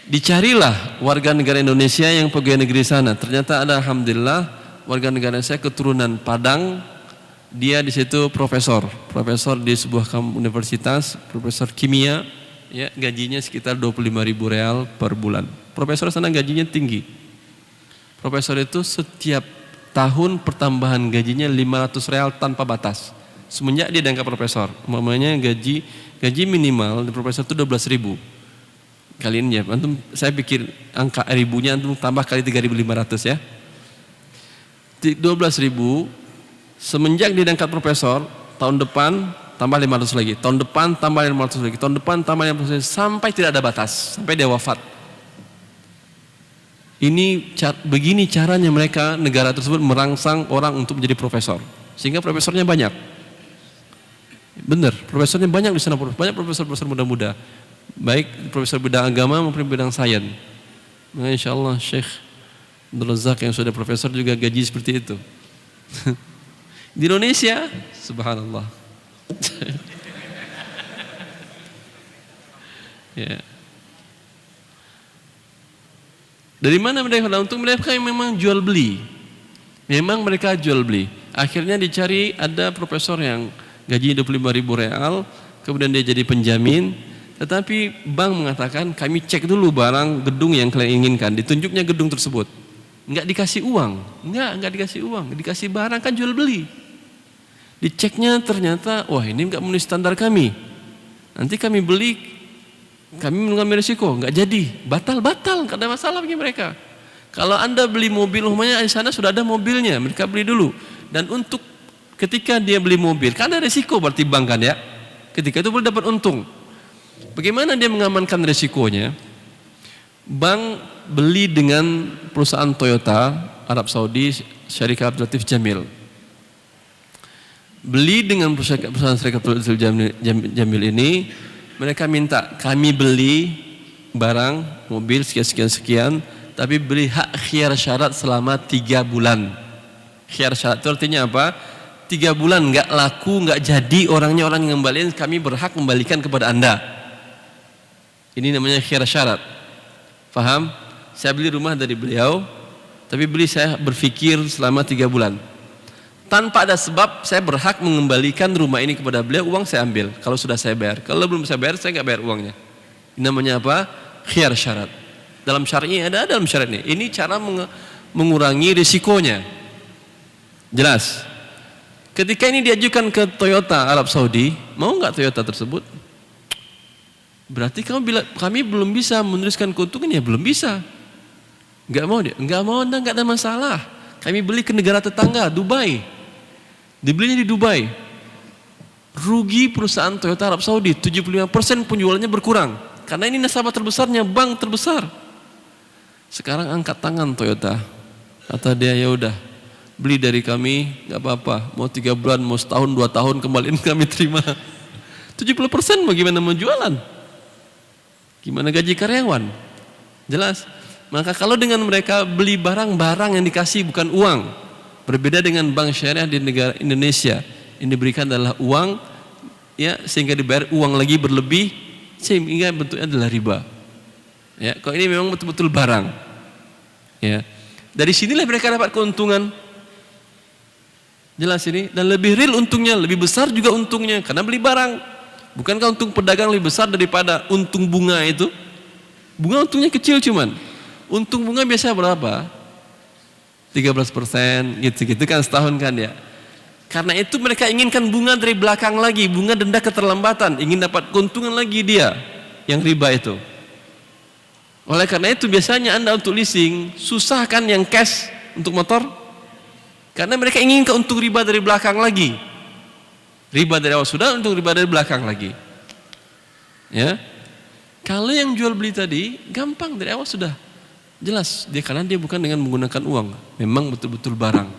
Dicarilah warga negara Indonesia yang pegawai negeri sana. Ternyata ada, alhamdulillah, warga negara saya keturunan Padang. Dia di situ profesor di sebuah universitas, profesor kimia, ya, gajinya sekitar 25.000 real per bulan. Profesor sana gajinya tinggi. Profesor itu setiap tahun pertambahan gajinya 500 real tanpa batas. Semenjak dia diangkat profesor, umpamanya gaji minimal di profesor itu 12.000. Kali ini ya, antum, saya pikir angka ribunya antum tambah kali 3.500 ya. 12.000. Semenjak dia diangkat profesor, tahun depan tambah 500 lagi, tahun depan tambah 500 lagi, tahun depan tambah 500 lagi, sampai tidak ada batas, sampai dia wafat. Begini caranya mereka, negara tersebut merangsang orang untuk menjadi profesor, sehingga profesornya banyak. Benar, profesornya banyak di sana, banyak profesor-profesor muda-muda, baik profesor bidang agama maupun bidang sains. Nah, insya Allah Syekh Abdul Razak yang sudah profesor juga gaji seperti itu. Di Indonesia, subhanallah. Ya. Dari mana mereka untung? Mereka yang memang jual beli. Memang mereka jual beli. Akhirnya dicari ada profesor yang gaji 25.000 real, kemudian dia jadi penjamin. Tetapi bank mengatakan kami cek dulu barang gedung yang kalian inginkan. Ditunjuknya gedung tersebut. Enggak dikasih uang. Enggak dikasih uang. Dikasih barang, kan jual beli. Diceknya ternyata, wah ini enggak memenuhi standar kami. Nanti kami beli, kami mengambil risiko, enggak jadi, batal, enggak ada masalah bagi mereka. Kalau Anda beli mobil, rumahnya di sana sudah ada mobilnya, mereka beli dulu. Dan untuk ketika dia beli mobil, kan ada risiko berarti bank kan ya. Ketika itu boleh dapat untung. Bagaimana dia mengamankan risikonya? Bank beli dengan perusahaan Toyota Arab Saudi, Syarikat Abdul Latif Jamil. Beli dengan perusahaan Syarikat Abdul Latif Jamil ini, mereka minta kami beli barang mobil sekian, tapi beli hak khiyar syarat selama 3 bulan. Khiyar syarat itu artinya apa? 3 bulan nggak laku, nggak jadi orangnya, orang yang ngembaliin, kami berhak kembalikan kepada Anda. Ini namanya khiyar syarat. Paham? Saya beli rumah dari beliau, tapi saya berpikir selama 3 bulan. Tanpa ada sebab, saya berhak mengembalikan rumah ini kepada beliau, uang saya ambil kalau sudah saya bayar. Kalau belum saya bayar, saya nggak bayar uangnya. Ini namanya apa? Khiyar syarat. Dalam syar'i ada dalam syarat ini. Ini cara mengurangi risikonya. Jelas? Ketika ini diajukan ke Toyota Arab Saudi, mau nggak Toyota tersebut? Berarti kami belum bisa menuliskan keuntungan, ya belum bisa. Nggak mau dia, Anda nggak ada masalah. Kami beli ke negara tetangga, Dubai. Dibelinya di Dubai. Rugi perusahaan Toyota Arab Saudi, 75% penjualannya berkurang. Karena ini nasabah terbesarnya, bank terbesar. Sekarang angkat tangan Toyota. Kata dia, ya udah, beli dari kami, nggak apa-apa. Mau 3 bulan, mau setahun, 2 tahun, kembaliin kami terima. 70% bagaimana mau jualan? Gimana gaji karyawan? Jelas. Maka kalau dengan mereka beli barang-barang yang dikasih bukan uang, berbeda dengan bank syariah di negara Indonesia, yang diberikan adalah uang, ya, sehingga dibayar uang lagi berlebih, sehingga bentuknya adalah riba. Ya, kalau ini memang betul-betul barang. Ya, dari sinilah mereka dapat keuntungan. Jelas ini, dan lebih real untungnya, lebih besar juga untungnya karena beli barang. Bukankah untung pedagang lebih besar daripada untung bunga itu? Bunga untungnya kecil cuman. Untung bunga biasa berapa? 13% gitu kan setahun kan ya. Karena itu mereka inginkan bunga dari belakang lagi, bunga denda keterlambatan, ingin dapat keuntungan lagi dia yang riba itu. Oleh karena itu biasanya Anda untuk leasing susah kan yang cash untuk motor? Karena mereka ingin untuk riba dari belakang lagi. Riba dari awal sudah, untuk riba dari belakang lagi. Ya. Kalau yang jual beli tadi gampang dari awal sudah jelas dia, karena dia bukan dengan menggunakan uang, memang betul-betul barang.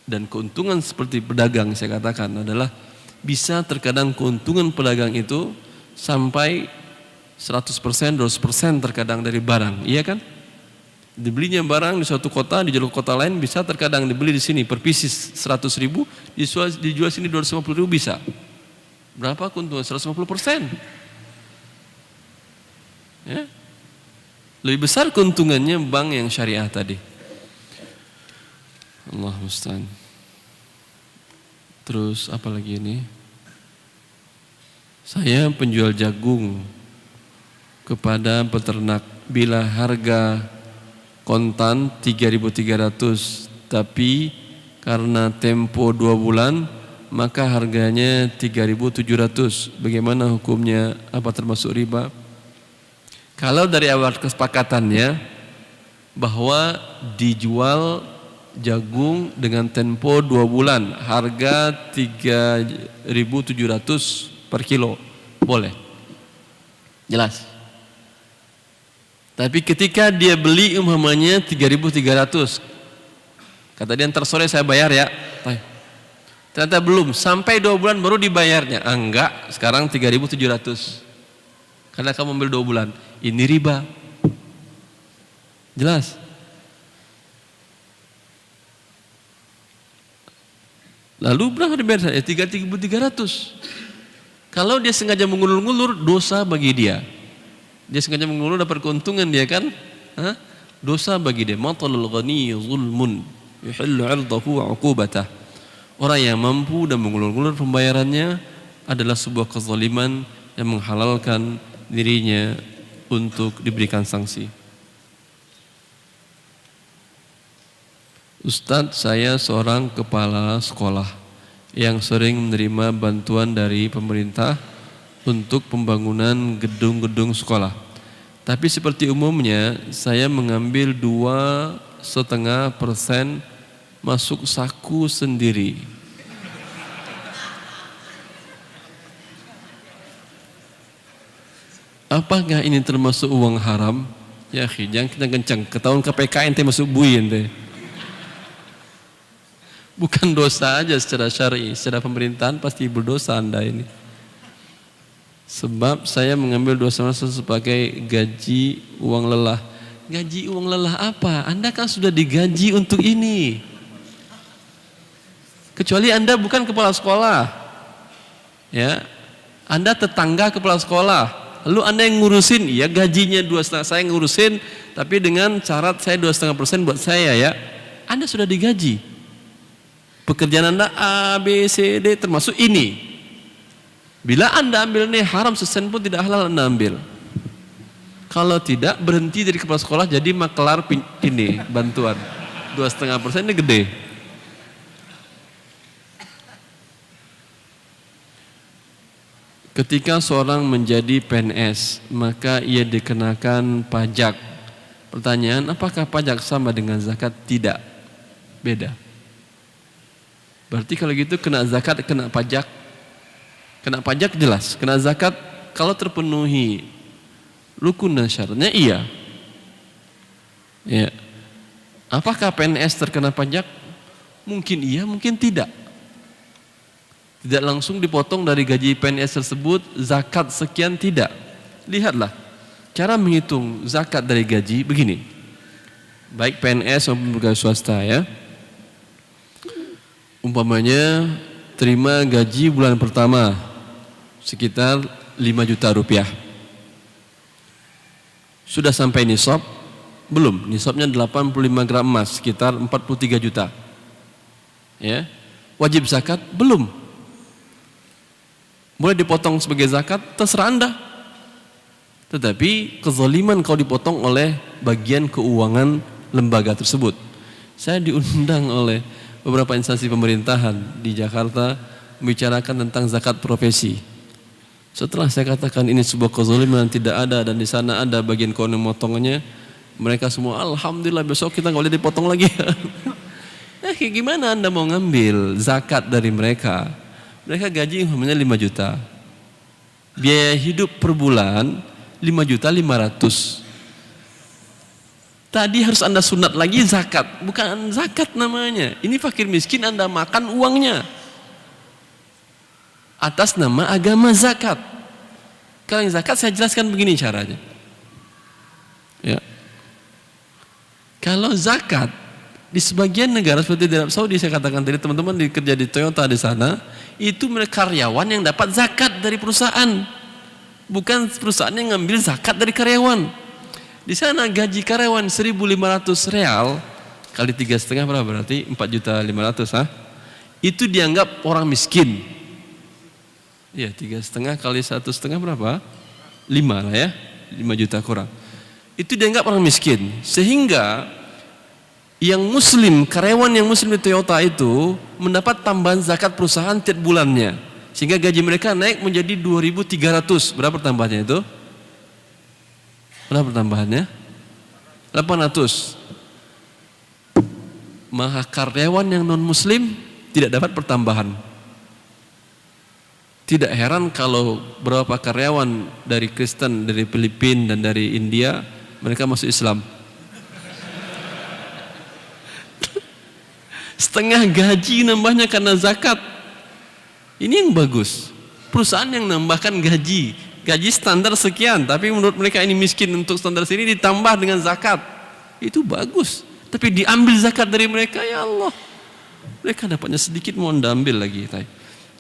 Dan keuntungan seperti pedagang saya katakan adalah bisa terkadang keuntungan pedagang itu sampai 100%, 200% terkadang dari barang, iya kan? Dibelinya barang di suatu kota, di jalur kota lain bisa terkadang dibeli di sini per pieces 100.000, dijual sini 250.000 bisa. Berapa keuntungan? 150%. Ya. Lebih besar keuntungannya bank yang syariah tadi. Allah musta'an. Terus apa lagi ini? Saya penjual jagung kepada peternak, bila harga kontan 3.300 tapi karena tempo 2 bulan maka harganya 3.700, bagaimana hukumnya? Apa termasuk riba? Kalau dari awal kesepakatannya bahwa dijual jagung dengan tempo 2 bulan, harga 3.700 per kilo, boleh, jelas. Tapi ketika dia beli umpamanya 3.300, kata dia ntar sore saya bayar ya, ternyata belum, sampai 2 bulan baru dibayarnya. Enggak, sekarang 3.700 karena kamu ambil 2 bulan, ini riba, jelas. Lalu berapa dibayar saya? 3.300. Kalau dia sengaja mengulur-ngulur, dosa bagi dia. Dia sengaja mengulur dapat keuntungan dia kan? Dosa bagi dia. Matalul ghani zulmun yuhillu 'irdahu wa 'uqubatah. Orang yang mampu dan mengulur-ngulur pembayarannya adalah sebuah kezaliman yang menghalalkan dirinya untuk diberikan sanksi. Ustadz, saya seorang kepala sekolah yang sering menerima bantuan dari pemerintah untuk pembangunan gedung-gedung sekolah. Tapi seperti umumnya saya mengambil 2,5% masuk saku sendiri. Apakah ini termasuk uang haram? Ya jangan kencang-kencang, ketahuan KPK ente masuk bui ente. Bukan dosa aja secara syar'i, secara pemerintahan pasti berdosa Anda ini. Sebab saya mengambil 2,5% sebagai gaji uang lelah. Gaji uang lelah apa? Anda kan sudah digaji untuk ini. Kecuali Anda bukan kepala sekolah. Ya. Anda tetangga kepala sekolah. Lalu Anda yang ngurusin, ya gajinya 2,5%, saya ngurusin, tapi dengan syarat saya 2,5% buat saya ya. Anda sudah digaji. Pekerjaan Anda A, B, C, D termasuk ini. Bila Anda ambil ini haram, sesen pun tidak halal Anda ambil. Kalau tidak, berhenti dari kepala sekolah jadi makelar ini bantuan. 2,5% ini gede. Ketika seorang menjadi PNS, maka ia dikenakan pajak. Pertanyaan, apakah pajak sama dengan zakat? Tidak, beda. Berarti kalau gitu kena zakat, kena pajak. Kena pajak jelas, kena zakat kalau terpenuhi rukun dan syaratnya iya. Ya. Apakah PNS terkena pajak? Mungkin iya, mungkin tidak. Tidak langsung dipotong dari gaji PNS tersebut zakat sekian, tidak. Lihatlah cara menghitung zakat dari gaji begini. Baik PNS maupun pegawai swasta ya. Umpamanya terima gaji bulan pertama sekitar 5 juta rupiah. Sudah sampai nisab? Belum, nisabnya 85 gram emas sekitar 43 juta. Ya. Wajib zakat? Belum. Boleh dipotong sebagai zakat, terserah Anda. Tetapi kezaliman kalau dipotong oleh bagian keuangan lembaga tersebut. Saya diundang oleh beberapa instansi pemerintahan di Jakarta membicarakan tentang zakat profesi. Setelah saya katakan ini sebuah kezaliman tidak ada dan di sana ada bagian kawan yang motongannya, mereka semua alhamdulillah besok kita nggak boleh dipotong lagi. Kayak gimana Anda mau ngambil zakat dari mereka? Mereka gaji umpamanya 5 juta. Biaya hidup per bulan 5.500.000. Tadi harus Anda sunat lagi zakat, bukan zakat namanya. Ini fakir miskin Anda makan uangnya. Atas nama agama zakat. Kalau yang zakat saya jelaskan begini caranya. Ya. Kalau zakat di sebagian negara seperti di Arab Saudi, saya katakan tadi teman-teman kerja di Toyota di sana, itu mereka karyawan yang dapat zakat dari perusahaan. Bukan perusahaan yang ngambil zakat dari karyawan. Di sana gaji karyawan 1.500 real kali 3,5 berapa berarti 4.500.000 itu dianggap orang miskin. Ya 3,5 kali 1,5 berapa? 5 lah ya, 5 juta kurang. Itu dianggap orang miskin. Sehingga yang muslim, karyawan yang muslim di Toyota itu mendapat tambahan zakat perusahaan tiap bulannya. Sehingga gaji mereka naik menjadi 2.300. Berapa tambahannya itu? Berapa tambahannya? 800. Maka karyawan yang non muslim tidak dapat pertambahan. Tidak heran kalau beberapa karyawan dari Kristen, dari Filipina dan dari India mereka masuk Islam. Setengah gaji nambahnya karena zakat. Ini yang bagus. Perusahaan yang nambahkan gaji standar sekian, tapi menurut mereka ini miskin untuk standar sini ditambah dengan zakat. Itu bagus. Tapi diambil zakat dari mereka, ya Allah. Mereka dapatnya sedikit mau ambil lagi.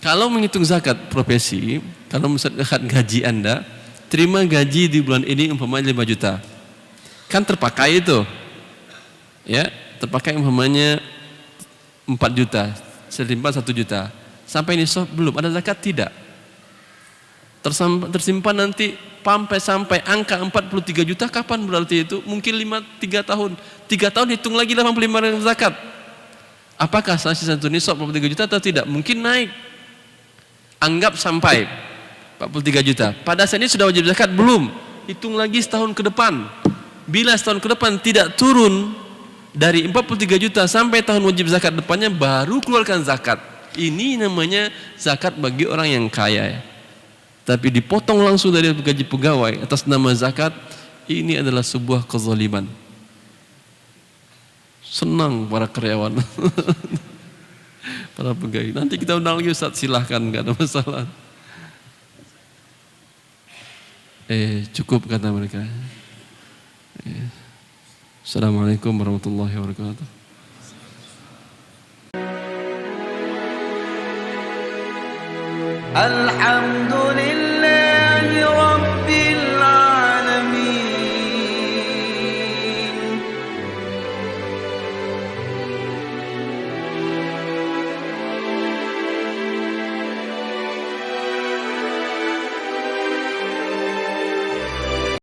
Kalau menghitung zakat profesi, kalau misalnya gaji Anda, terima gaji di bulan ini umpamanya 5 juta. Kan terpakai itu. Ya, terpakai umpamanya 4 juta, tersimpan 1 juta. Sampai ini belum ada zakat tidak. Tersimpan nanti sampai angka 43 juta kapan berarti itu? Mungkin 3 tahun. 3 tahun hitung lagi 85 zakat. Apakah sanksi satu nisab 43 juta atau tidak? Mungkin naik. Anggap sampai 43 juta. Pada saat ini sudah wajib zakat belum? Hitung lagi setahun ke depan. Bila setahun ke depan tidak turun dari 43 juta sampai tahun wajib zakat depannya baru keluarkan zakat. Ini namanya zakat bagi orang yang kaya ya. Tapi dipotong langsung dari gaji pegawai atas nama zakat, ini adalah sebuah kezaliman. Senang para karyawan, para pegawai. Nanti kita undang lagi Ustaz, silahkan, nggak ada masalah. Cukup kata mereka. Assalamualaikum warahmatullahi wabarakatuh. Alhamdulillah.